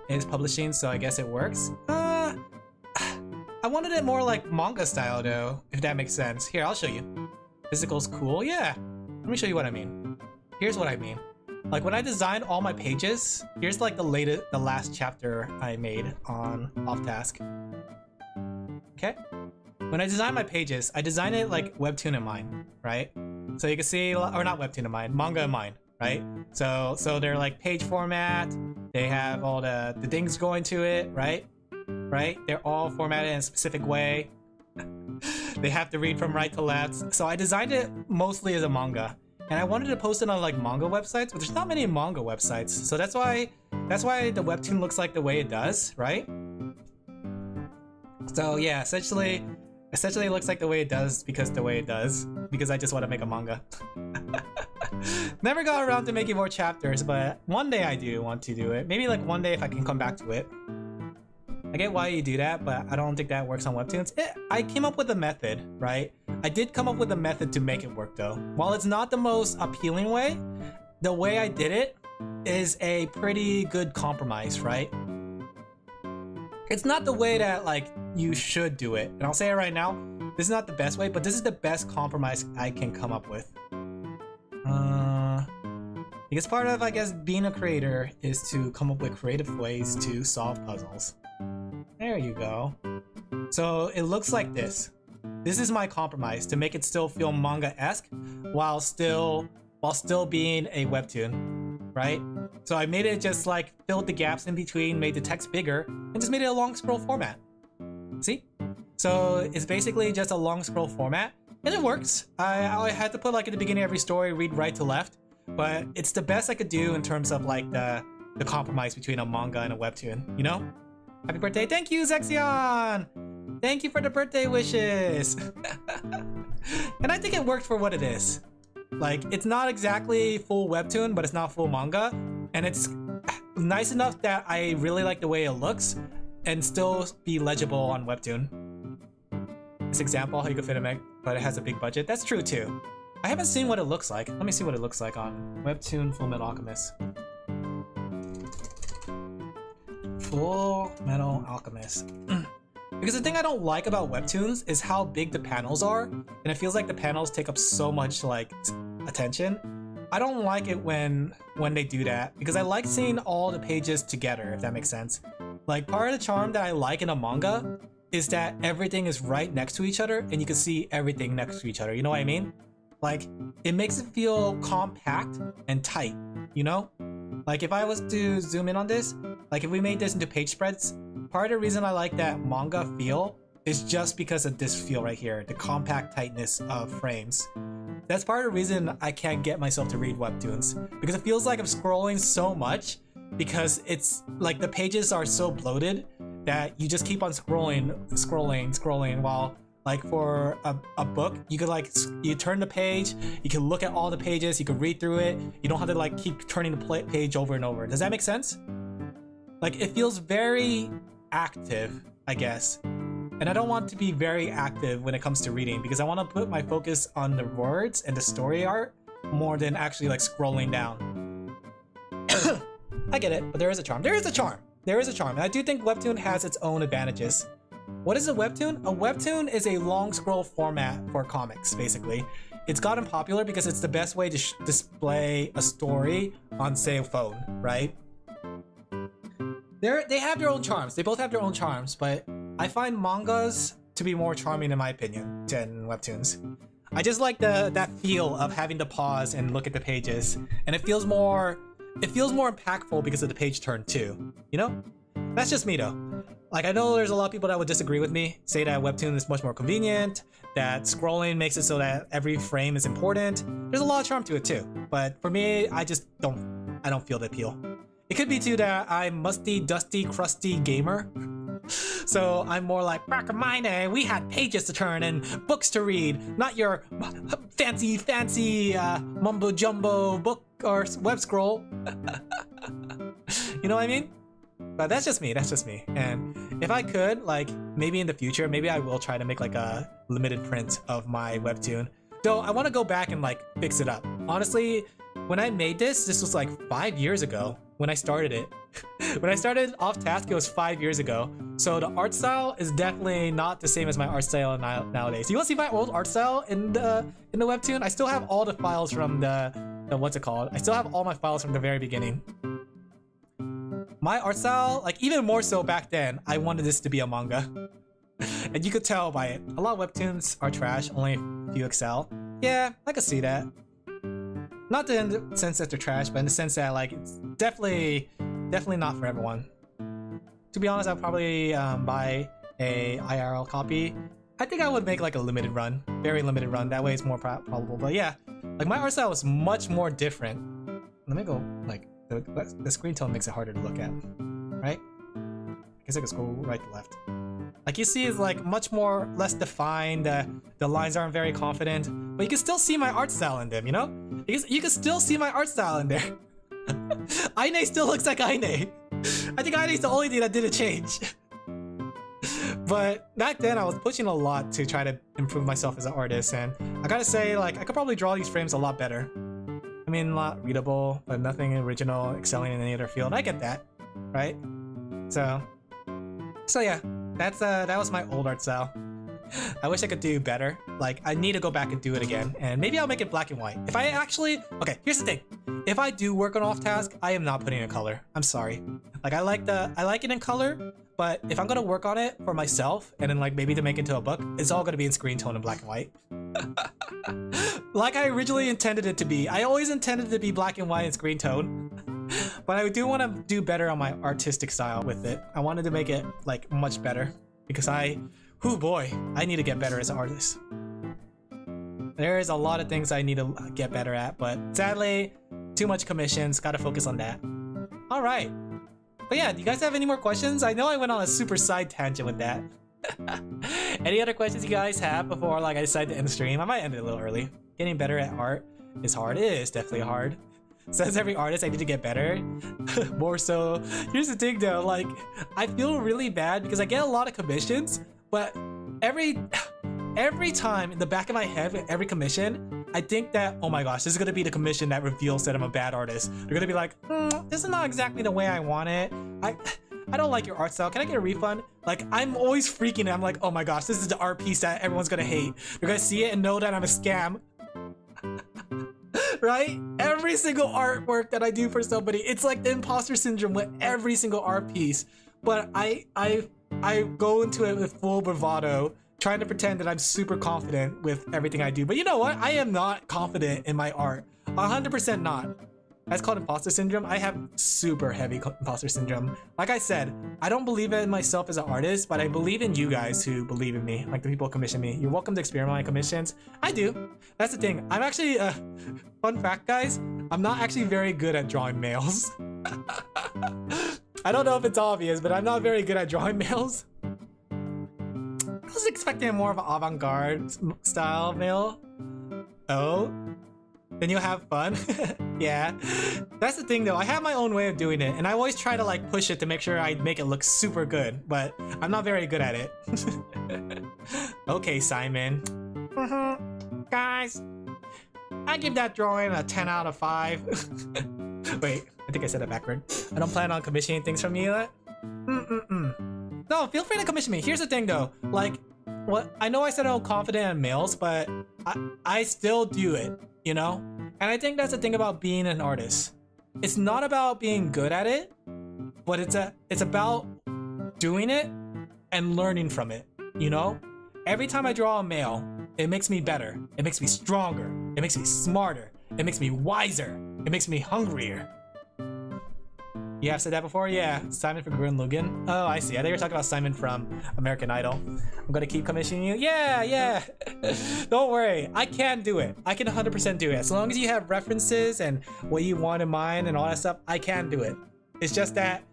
It's publishing, so I guess it works. I wanted it more like manga style though, if that makes sense. Here, I'll show you. Physical's cool. Yeah. Let me show you what I mean. Here's what I mean. Like when I designed all my pages, here's like the last chapter I made on Offtask. Okay? When I designed my pages, I designed it like Webtoon in mind, right? So you can see, or not Webtoon in mind, manga in mind, right? So they're like page format, they have all the things going to it, right? Right? They're all formatted in a specific way. They have to read from right to left. So I designed it mostly as a manga. And I wanted to post it on like manga websites, but there's not many manga websites. So that's why the Webtoon looks like the way it does, right? So yeah, essentially it looks like the way it does because I just want to make a manga. Never got around to making more chapters, but one day I do want to do it. Maybe like one day if I can come back to it. I get why you do that, but I don't think that works on Webtoons. I came up with a method, right? I did come up with a method to make it work though. While it's not the most appealing way, the way I did it is a pretty good compromise, right? It's not the way that like you should do it. And I'll say it right now, this is not the best way, but this is the best compromise I can come up with. Because part of, I guess, being a creator is to come up with creative ways to solve puzzles. There you go. So it looks like this. This is my compromise to make it still feel manga-esque while still being a Webtoon, right? So I made it just like filled the gaps in between, made the text bigger, and just made it a long scroll format. See? So it's basically just a long scroll format, and it works. I had to put like at the beginning of every story, read right to left, but it's the best I could do in terms of like the compromise between a manga and a Webtoon, you know? Happy birthday. Thank you, Zexion! Thank you for the birthday wishes! And I think it worked for what it is. Like, it's not exactly full Webtoon, but it's not full manga. And it's nice enough that I really like the way it looks. and still be legible on Webtoon. This example how you could fit a meg, but it has a big budget. That's true too. I haven't seen what it looks like. Let me see what it looks like on Webtoon Fullmetal Alchemist. Fullmetal Alchemist. Because the thing I don't like about Webtoons is how big the panels are, and it feels like the panels take up so much like attention. I don't like it when they do that, because I like seeing all the pages together, if that makes sense. Like, part of the charm that I like in a manga is that everything is right next to each other and you can see everything next to each other, you know what I mean? Like, it makes it feel compact and tight, you know? Like, if I was to zoom in on this, like if we made this into page spreads, part of the reason I like that manga feel is just because of this feel right here, the compact tightness of frames. That's part of the reason I can't get myself to read Webtoons, because it feels like I'm scrolling so much, because it's like the pages are so bloated that you just keep on scrolling, while like for a book, you could like, you turn the page, you can look at all the pages, you can read through it, you don't have to like keep turning the page over and over. Does that make sense? Like, it feels very active, I guess. And I don't want to be very active when it comes to reading, because I want to put my focus on the words and the story art more than actually like scrolling down. I get it, but there is a charm. There is a charm. There is a charm. And I do think Webtoon has its own advantages. What is a Webtoon? A Webtoon is a long scroll format for comics, basically. It's gotten popular because it's the best way to display a story on, say, a phone, right? They have their own charms. They both have their own charms, but I find mangas to be more charming in my opinion than Webtoons. I just like that feel of having to pause and look at the pages, and it feels more impactful because of the page turn too, you know? That's just me though. Like, I know there's a lot of people that would disagree with me, say that Webtoon is much more convenient, that scrolling makes it so that every frame is important. There's a lot of charm to it too, but for me, I don't feel the appeal. It could be too that I'm musty, dusty, crusty gamer. So I'm more like, back in my day, we had pages to turn and books to read, not your fancy mumbo jumbo book or web scroll. You know what I mean? But that's just me, And if I could, like, maybe in the future, maybe I will try to make like a limited print of my Webtoon. Though I want to go back and like fix it up. Honestly, when I made this was like 5 years ago when I started it. When I started Offtask, it was 5 years ago. So the art style is definitely not the same as my art style nowadays. You want to see my old art style in the Webtoon? I still have all the files from the what's it called? I still have all my files from the very beginning. My art style, like even more so back then, I wanted this to be a manga. And you could tell by it. A lot of Webtoons are trash, only a few excel. Yeah, I could see that. Not in the sense that they're trash, but in the sense that like it's definitely not for everyone. To be honest, I'll probably buy a IRL copy. I think I would make like a limited run, very limited run. That way it's more probable. But yeah, like my art style is much more different. Let me go like the screen tone makes it harder to look at, right? I guess I could scroll right to left. Like you see, it's like much more less defined. The lines aren't very confident, but you can still see my art style in them. You know, you can still see my art style in there. Aine still looks like Aine. I think Aine's the only thing that didn't change. But back then I was pushing a lot to try to improve myself as an artist, and I gotta say, like, I could probably draw these frames a lot better. I mean, a lot readable, but nothing original, excelling in any other field. I get that, right? So yeah, that was my old art style. I wish I could do better. Like, I need to go back and do it again, and maybe I'll make it black and white. If I actually, okay, here's the thing. If I do work on Offtask, I am not putting in color. I'm sorry. Like, I like it in color, but if I'm gonna work on it for myself and then like maybe to make it into a book, it's all gonna be in screen tone and black and white. Like I originally intended it to be. I always intended it to be black and white and screen tone. But I do want to do better on my artistic style with it. I wanted to make it like much better because oh boy, I need to get better as an artist. There is a lot of things I need to get better at, but sadly, too much commissions, gotta focus on that. All right. But yeah, do you guys have any more questions? I know I went on a super side tangent with that. Any other questions you guys have before like I decide to end the stream? I might end it a little early. Getting better at art is hard. It is definitely hard. Says every artist, I need to get better. More so. Here's the thing though, like, I feel really bad because I get a lot of commissions, but every time in the back of my head with every commission, I think that, oh my gosh, this is gonna be the commission that reveals that I'm a bad artist. They're gonna be like, this is not exactly the way I want it. I don't like your art style. Can I get a refund? Like, I'm always freaking out. I'm like, oh my gosh, this is the art piece that everyone's gonna hate. You're gonna see it and know that I'm a scam. Right? Every single artwork that I do for somebody, it's like the imposter syndrome with every single art piece. But I go into it with full bravado, trying to pretend that I'm super confident with everything I do. But you know what? I am not confident in my art. 100% not. That's called imposter syndrome. I have super heavy imposter syndrome. Like I said, I don't believe in myself as an artist, but I believe in you guys who believe in me, like the people who commission me. You're welcome to experiment my commissions. I do. That's the thing. I'm actually, fun fact, guys, I'm not actually very good at drawing males. I don't know if it's obvious, but I'm not very good at drawing males. I was expecting more of an avant-garde style male. Oh? Then you'll have fun. Yeah, that's the thing though. I have my own way of doing it, and I always try to like push it to make sure I make it look super good, but I'm not very good at it. Okay, Simon. Guys, I give that drawing a 10 out of 5. Wait, I think I said it backward. I don't plan on commissioning things from you yet. No, feel free to commission me. Here's the thing though, like, what I know I said I'm confident in males, but I still do it, you know? And I think that's the thing about being an artist. It's not about being good at it, but it's about doing it and learning from it, you know? Every time I draw a male, it makes me better. It makes me stronger. It makes me smarter. It makes me wiser. It makes me hungrier. Yeah, I've said that before? Yeah, Simon for Gurren Lagann. Oh, I see. I think you're talking about Simon from American Idol. I'm gonna keep commissioning you. Yeah. Don't worry. I can do it. I can 100% do it. As long as you have references and what you want in mind and all that stuff, I can do it. It's just that,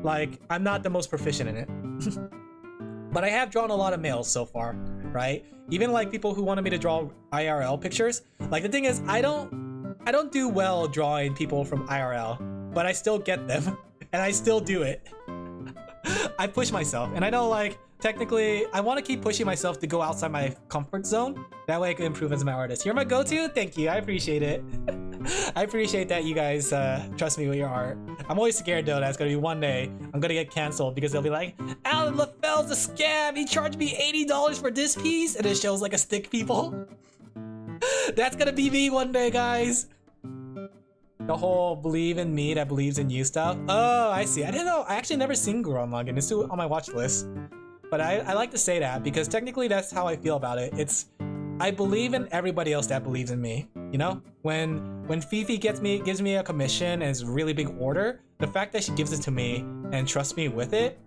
like, I'm not the most proficient in it. But I have drawn a lot of males so far, right? Even like people who wanted me to draw IRL pictures. Like, the thing is, I don't do well drawing people from IRL. But I still get them, and I still do it. I push myself, and I know, like, technically, I want to keep pushing myself to go outside my comfort zone. That way I can improve as an artist. You're my go-to? Thank you, I appreciate it. I appreciate that you guys trust me with your art. I'm always scared, though, that it's gonna be one day I'm gonna get canceled because they'll be like, Alin Laphel's a scam! He charged me $80 for this piece! And it shows, like, a stick people. That's gonna be me one day, guys. The whole believe in me that believes in you stuff. Oh, I see. I didn't know. I actually never seen Gurren Lagann. It's still on my watch list. But I like to say that because technically that's how I feel about it. It's, I believe in everybody else that believes in me. You know? When Fifi gives me a commission and it's a really big order, the fact that she gives it to me and trusts me with it,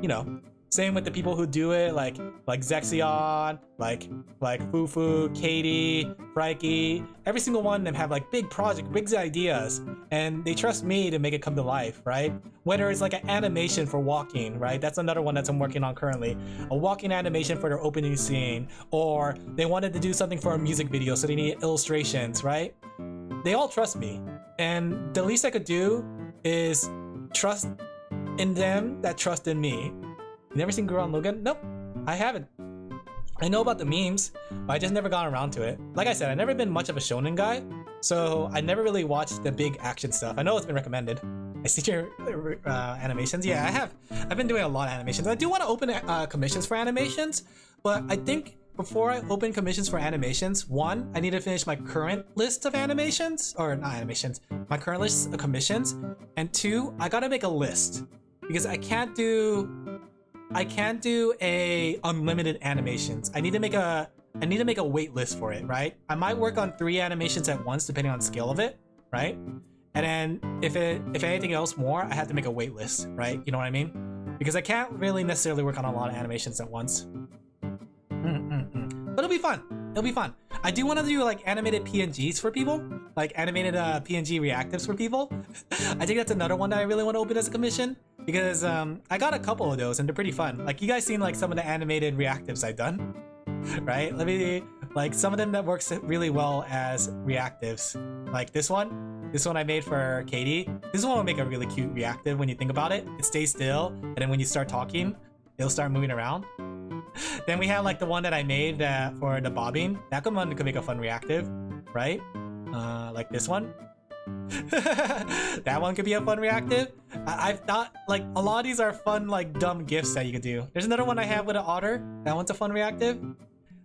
you know. Same with the people who do it, like Zexion, like Fufu, Katie, Frikey. Every single one of them have like big project, big ideas, and they trust me to make it come to life, right? Whether it's like an animation for walking, right? That's another one that I'm working on currently. A walking animation for their opening scene, or they wanted to do something for a music video, so they need illustrations, right? They all trust me, and the least I could do is trust in them that trust in me. You never seen Gurren Lagann? Nope, I haven't. I know about the memes, but I just never got around to it. Like I said, I've never been much of a shonen guy, so I never really watched the big action stuff. I know it's been recommended. I see your animations. Yeah, I have. I've been doing a lot of animations. I do want to open commissions for animations, but I think before I open commissions for animations, one, I need to finish my current list of animations, or not animations, my current list of commissions, and two, I gotta make a list because I can't do a unlimited animations. I need to make a wait list for it, right? I might work on 3 animations at once depending on the scale of it, right? And then if anything else more, I have to make a wait list, right? You know what I mean? Because I can't really necessarily work on a lot of animations at once. But it'll be fun. It'll be fun. I do want to do like animated PNGs for people, like animated PNG reactives for people. I think that's another one that I really want to open as a commission because I got a couple of those and they're pretty fun. Like you guys seen like some of the animated reactives I've done, right? Like some of them that works really well as reactives, like this one. This one I made for Katie. This one will make a really cute reactive when you think about it. It stays still, and then when you start talking, it'll start moving around. Then we have like the one that I made for the bobbing. That one could make a fun reactive, right? Like this one. That one could be a fun reactive. I've thought like a lot of these are fun like dumb gifts that you could do. There's another one I have with an otter. That one's a fun reactive.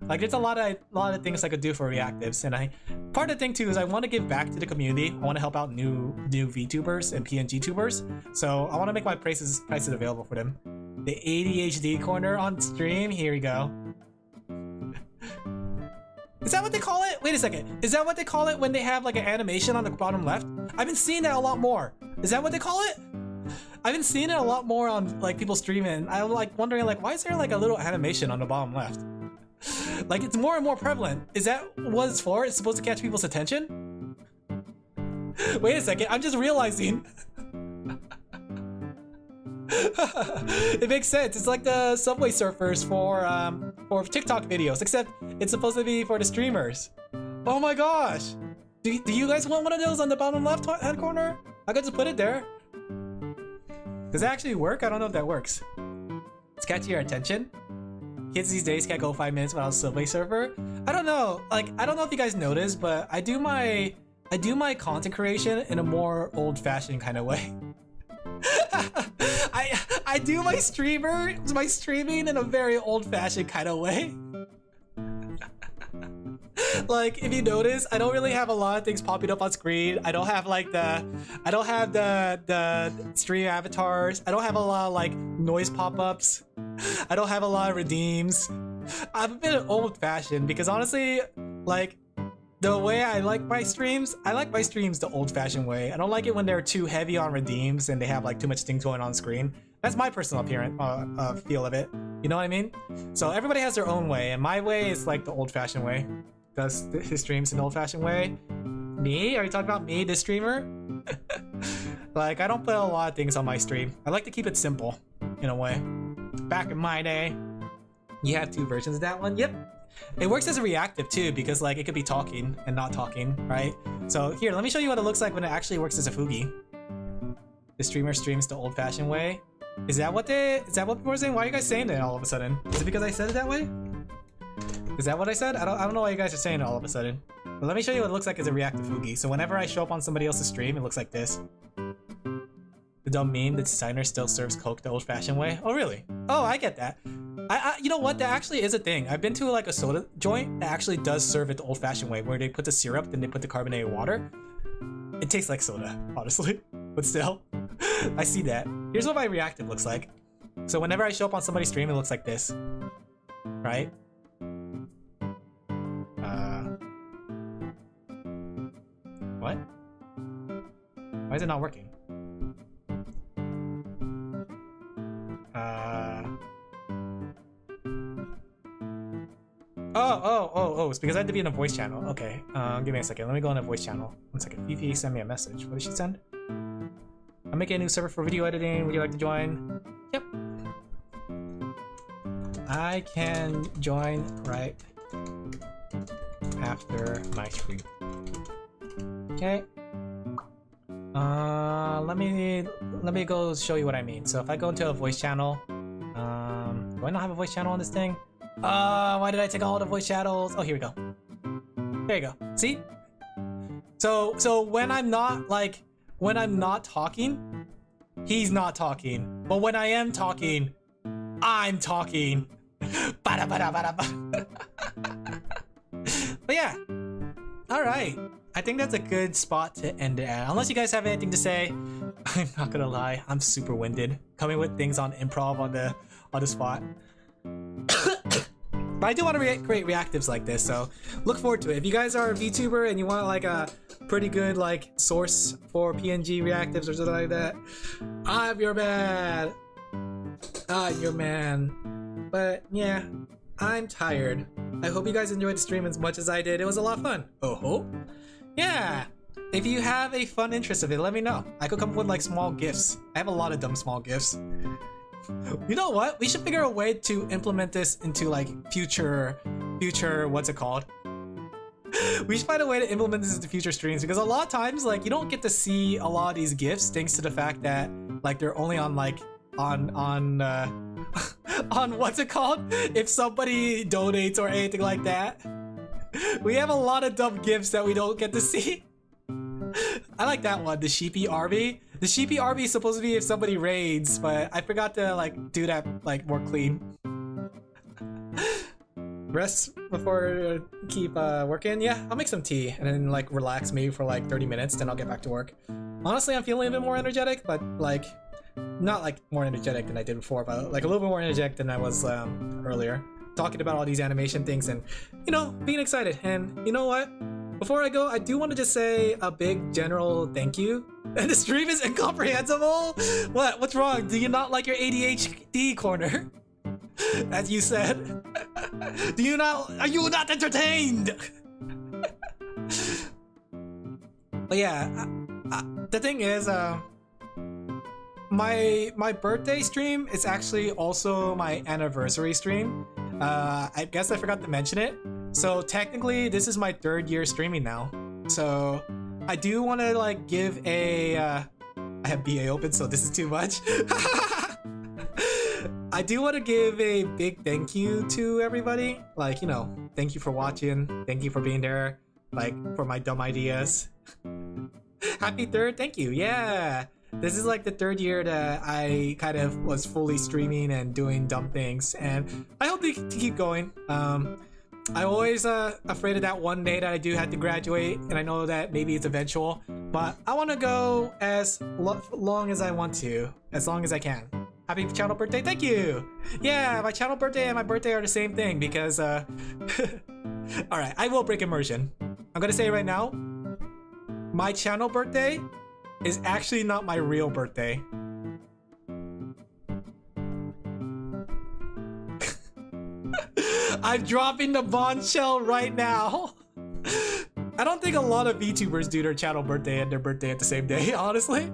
Like there's a lot of things I could do for reactives, and part of the thing too is I want to give back to the community. I want to help out new VTubers and PNG tubers. So I want to make my prices available for them. The ADHD corner on stream. Here we go. Is that what they call it? Wait a second. Is that what they call it when they have like an animation on the bottom left? I've been seeing that a lot more. Is that what they call it? I've been seeing it a lot more on like people streaming. I'm like wondering like why is there like a little animation on the bottom left? Like it's more and more prevalent. Is that what it's for? It's supposed to catch people's attention? Wait a second. I'm just realizing. It makes sense. It's like the Subway Surfers for TikTok videos, except it's supposed to be for the streamers. Oh my gosh! Do you guys want one of those on the bottom left hand corner? I could just put it there. Does that actually work? I don't know if that works. It's catching your attention. Kids these days can't go 5 minutes without Subway Surfer. I don't know. Like I don't know if you guys noticed, but I do my content creation in a more old-fashioned kind of way. I do my streaming in a very old-fashioned kind of way. Like if you notice, I don't really have a lot of things popping up on screen. I don't have the stream avatars. I don't have a lot of like noise pop-ups. I don't have a lot of redeems. I'm a bit old-fashioned because honestly, like the way I like my streams the old-fashioned way. I don't like it when they're too heavy on redeems and they have like too much things going on screen. That's my personal appearance, feel of it. You know what I mean? So everybody has their own way, and my way is like the old-fashioned way. Does his streams in the old-fashioned way? Me? Are you talking about me, the streamer? Like I don't put a lot of things on my stream. I like to keep it simple, in a way. Back in my day, you had 2 versions of that one. Yep. It works as a reactive too, because like it could be talking and not talking, right? So here, let me show you what it looks like when it actually works as a Fugi. The streamer streams the old-fashioned way. Is that what people are saying? Why are you guys saying that all of a sudden? Is it because I said it that way? Is that what I said? I don't know why you guys are saying it all of a sudden. But let me show you what it looks like as a reactive Fugi. So whenever I show up on somebody else's stream, it looks like this. The dumb meme, the designer still serves Coke the old-fashioned way. Oh really? Oh, I get that. You know what? That actually is a thing. I've been to like a soda joint that actually does serve it the old-fashioned way, where they put the syrup, then they put the carbonated water. It tastes like soda, honestly. But still, I see that. Here's what my reactive looks like. So whenever I show up on somebody's stream, it looks like this. Right? What? Why is it not working? Oh, it's because I had to be in a voice channel. Okay, give me a second. Let me go in a voice channel. 1 second. Fifi sent me a message. What did she send? I'm making a new server for video editing. Would you like to join? Yep. I can join right after my stream. Okay. Let me go show you what I mean. So if I go into a voice channel, do I not have a voice channel on this thing? Why did I take all the voice channels? Oh, here we go. There you go. See? So when I'm not talking, he's not talking. But when I am talking, I'm talking. But yeah. All right. I think that's a good spot to end it at. Unless you guys have anything to say, I'm not gonna lie, I'm super winded. Coming with things on improv on the spot. But I do want to create reactives like this, so look forward to it. If you guys are a VTuber and you want like a pretty good like source for PNG reactives or something like that, I'm your man. I'm your man. But yeah, I'm tired. I hope you guys enjoyed the stream as much as I did. It was a lot of fun. Oh, yeah. If you have a fun interest of it, let me know. I could come up with like small gifts. I have a lot of dumb small gifts. You know what? We should figure a way to implement this into like future what's it called? We should find a way to implement this into future streams because a lot of times, like, you don't get to see a lot of these gifts thanks to the fact that, like, they're only on, like, on what's it called? If somebody donates or anything like that. We have a lot of dumb gifts that we don't get to see. I like that one, the sheepy RB. The sheepy RB is supposed to be if somebody raids, but I forgot to, like, do that, like, more clean. Rest before keep working. Yeah, I'll make some tea and then like relax maybe for like 30 minutes, then I'll get back to work. Honestly, I'm feeling a bit more energetic, but like not like more energetic than I did before, but like a little bit more energetic than I was earlier, talking about all these animation things and, you know, being excited. And you know what, before I go, I do want to just say a big general thank you. And the stream is incomprehensible. What's wrong? Do you not like your ADHD corner? As you said. Are you not entertained? But yeah, the thing is, my birthday stream is actually also my anniversary stream. I guess I forgot to mention it. So technically, this is my 3rd year streaming now. So I do want to like give a. I have BA open, so this is too much. I do want to give a big thank you to everybody. Like, you know, thank you for watching. Thank you for being there. Like, for my dumb ideas. Happy 3rd. Thank you. Yeah. This is like the 3rd year that I kind of was fully streaming and doing dumb things. And I hope to keep going. I'm always afraid of that one day that I do have to graduate. And I know that maybe it's eventual. But I want to go as long as I want to. As long as I can. Happy channel birthday, thank you! Yeah, my channel birthday and my birthday are the same thing because, Alright, I will break immersion. I'm gonna say right now, my channel birthday is actually not my real birthday. I'm dropping the bombshell right now! I don't think a lot of VTubers do their channel birthday and their birthday at the same day, honestly.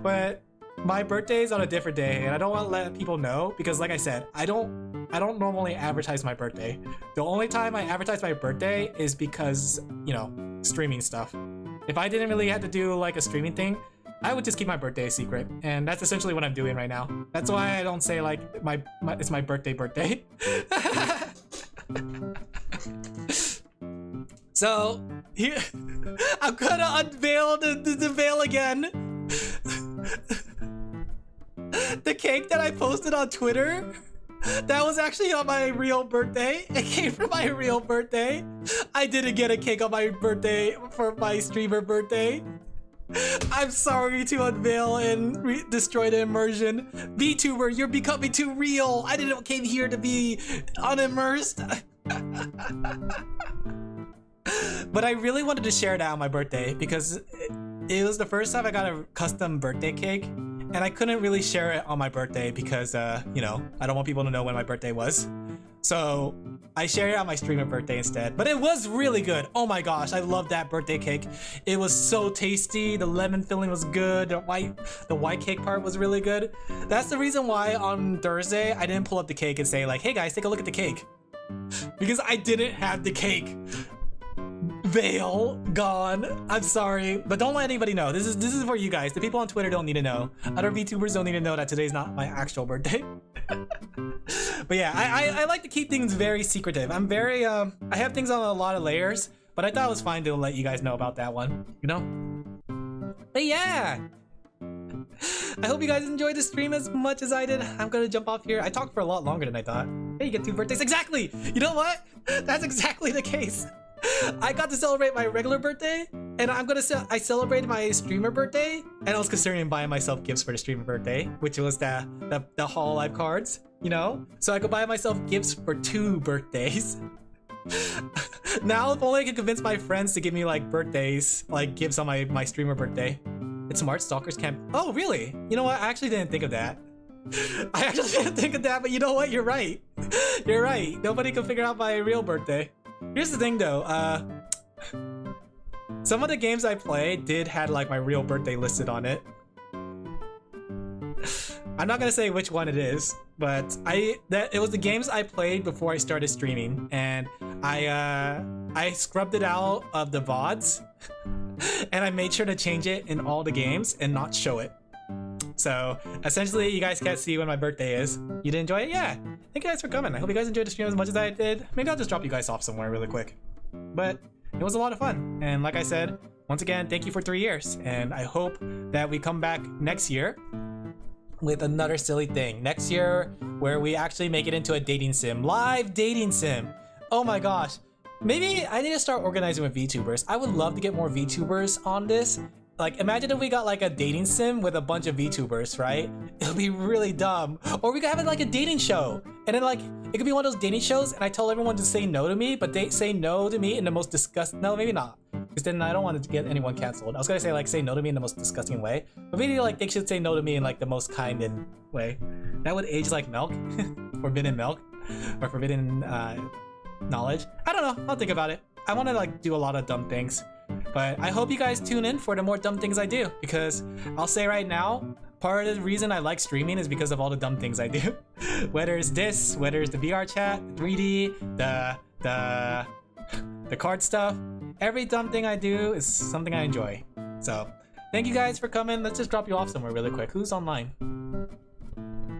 But my birthday is on a different day, and I don't want to let people know because, like I said, I don't normally advertise my birthday. The only time I advertise my birthday is because, you know, streaming stuff. If I didn't really have to do like a streaming thing, I would just keep my birthday a secret, and that's essentially what I'm doing right now. That's why I don't say like it's my birthday. So here, I'm gonna unveil the veil again. The cake that I posted on Twitter, that was actually on my real birthday. It came from my real birthday. I didn't get a cake on my birthday for my streamer birthday. I'm sorry to unveil and destroy the immersion. VTuber, you're becoming too real. I didn't came here to be unimmersed. But I really wanted to share that on my birthday because it was the first time I got a custom birthday cake. And I couldn't really share it on my birthday because, you know, I don't want people to know when my birthday was. So I shared it on my streamer birthday instead. But it was really good. Oh my gosh, I love that birthday cake. It was so tasty. The lemon filling was good. The white cake part was really good. That's the reason why on Thursday I didn't pull up the cake and say like, hey guys, take a look at the cake. Because I didn't have the cake. Veil gone. I'm sorry, but don't let anybody know. This is for you guys. The people on Twitter don't need to know. Other VTubers don't need to know that today's not my actual birthday. But yeah, I like to keep things very secretive. I'm very I have things on a lot of layers, but I thought it was fine to let you guys know about that one, you know? But yeah, I hope you guys enjoyed the stream as much as I did. I'm gonna jump off here. I talked for a lot longer than I thought. Hey, you get 2 birthdays. Exactly! You know what? That's exactly the case. I got to celebrate my regular birthday, and I celebrated my streamer birthday, and I was considering buying myself gifts for the streamer birthday, which was the Hololive cards, you know? So I could buy myself gifts for 2 birthdays. Now, if only I could convince my friends to give me like birthdays, like gifts on my streamer birthday. It's smart, stalkers can't. Oh, really? You know what? I actually didn't think of that. I actually didn't think of that, but you know what? You're right. You're right. Nobody can figure out my real birthday. Here's the thing though, some of the games I played did had like my real birthday listed on it. I'm not gonna say which one it is, but it was the games I played before I started streaming, and I scrubbed it out of the VODs and I made sure to change it in all the games and not show it. So essentially, you guys can't see when my birthday is. You did enjoy it? Yeah. Thank you guys for coming. I hope you guys enjoyed the stream as much as I did. Maybe I'll just drop you guys off somewhere really quick. But it was a lot of fun. And like I said, once again, thank you for 3 years. And I hope that we come back next year with another silly thing. Next year, where we actually make it into a dating sim. Live dating sim. Oh my gosh. Maybe I need to start organizing with VTubers. I would love to get more VTubers on this. Like, imagine if we got like a dating sim with a bunch of VTubers, right? It would be really dumb. Or we could have it like a dating show. And then like, it could be one of those dating shows and I tell everyone to say no to me, but they say no to me in the most disgusting, no, maybe not. Because then I don't want to get anyone canceled. I was gonna say like, say no to me in the most disgusting way. But maybe like, they should say no to me in like the most kind and way. That would age like milk. Forbidden milk. Or forbidden knowledge. I don't know, I'll think about it. I want to like do a lot of dumb things. But I hope you guys tune in for the more dumb things I do, because I'll say right now, part of the reason I like streaming is because of all the dumb things I do. Whether it's this, whether it's the VR chat, 3D, the card stuff, every dumb thing I do is something I enjoy. So thank you guys for coming. Let's just drop you off somewhere really quick. Who's online?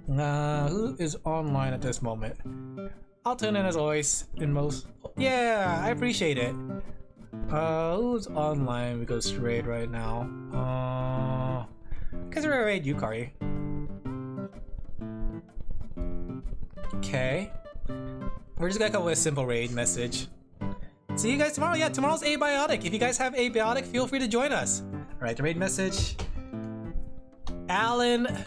Who is online at this moment? I'll tune in as always in most. Yeah, I appreciate it. Who's online? We go straight right now. Because we're raid Yukari. Okay. We're just gonna come with a simple raid message. See you guys tomorrow. Yeah, tomorrow's Abiotic. If you guys have Abiotic, feel free to join us. Alright, the raid message. Alin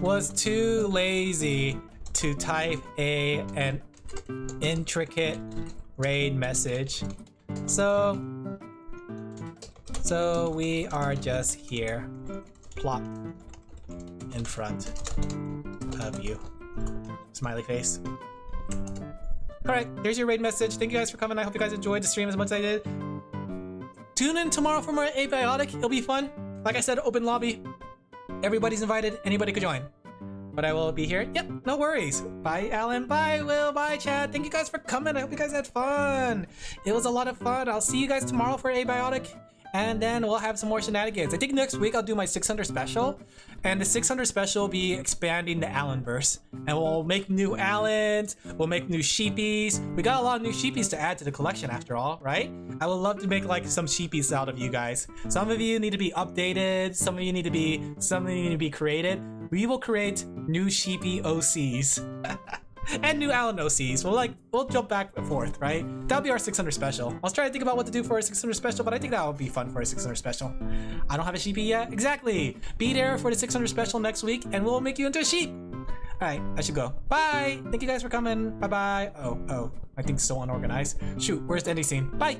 was too lazy to type an intricate raid message. So we are just here, plop in front of you. Smiley face. Alright, there's your raid message. Thank you guys for coming. I hope you guys enjoyed the stream as much as I did. Tune in tomorrow for more Abiotic. It'll be fun. Like I said, open lobby. Everybody's invited. Anybody could join. But I will be here. Yep, no worries. Bye, Alan. Bye, Will. Bye, Chad. Thank you guys for coming. I hope you guys had fun. It was a lot of fun. I'll see you guys tomorrow for Abiotic. And then we'll have some more shenanigans. I think next week I'll do my 600 special. And the 600 special will be expanding the Alanverse. And we'll make new Alans. We'll make new sheepies. We got a lot of new sheepies to add to the collection after all, right? I would love to make like some sheepies out of you guys. Some of you need to be updated. Some of you need to be created. We will create new sheepy OCs. And new Alan OCs. We'll jump back and forth, right? That'll be our 600 special. I was trying to think about what to do for a 600 special, but I think that would be fun for a 600 special. I don't have a sheepy yet. Exactly. Be there for the 600 special next week, and we'll make you into a sheep. All right, I should go. Bye. Thank you guys for coming. Bye bye. Oh, I think so unorganized. Shoot, where's the ending scene? Bye.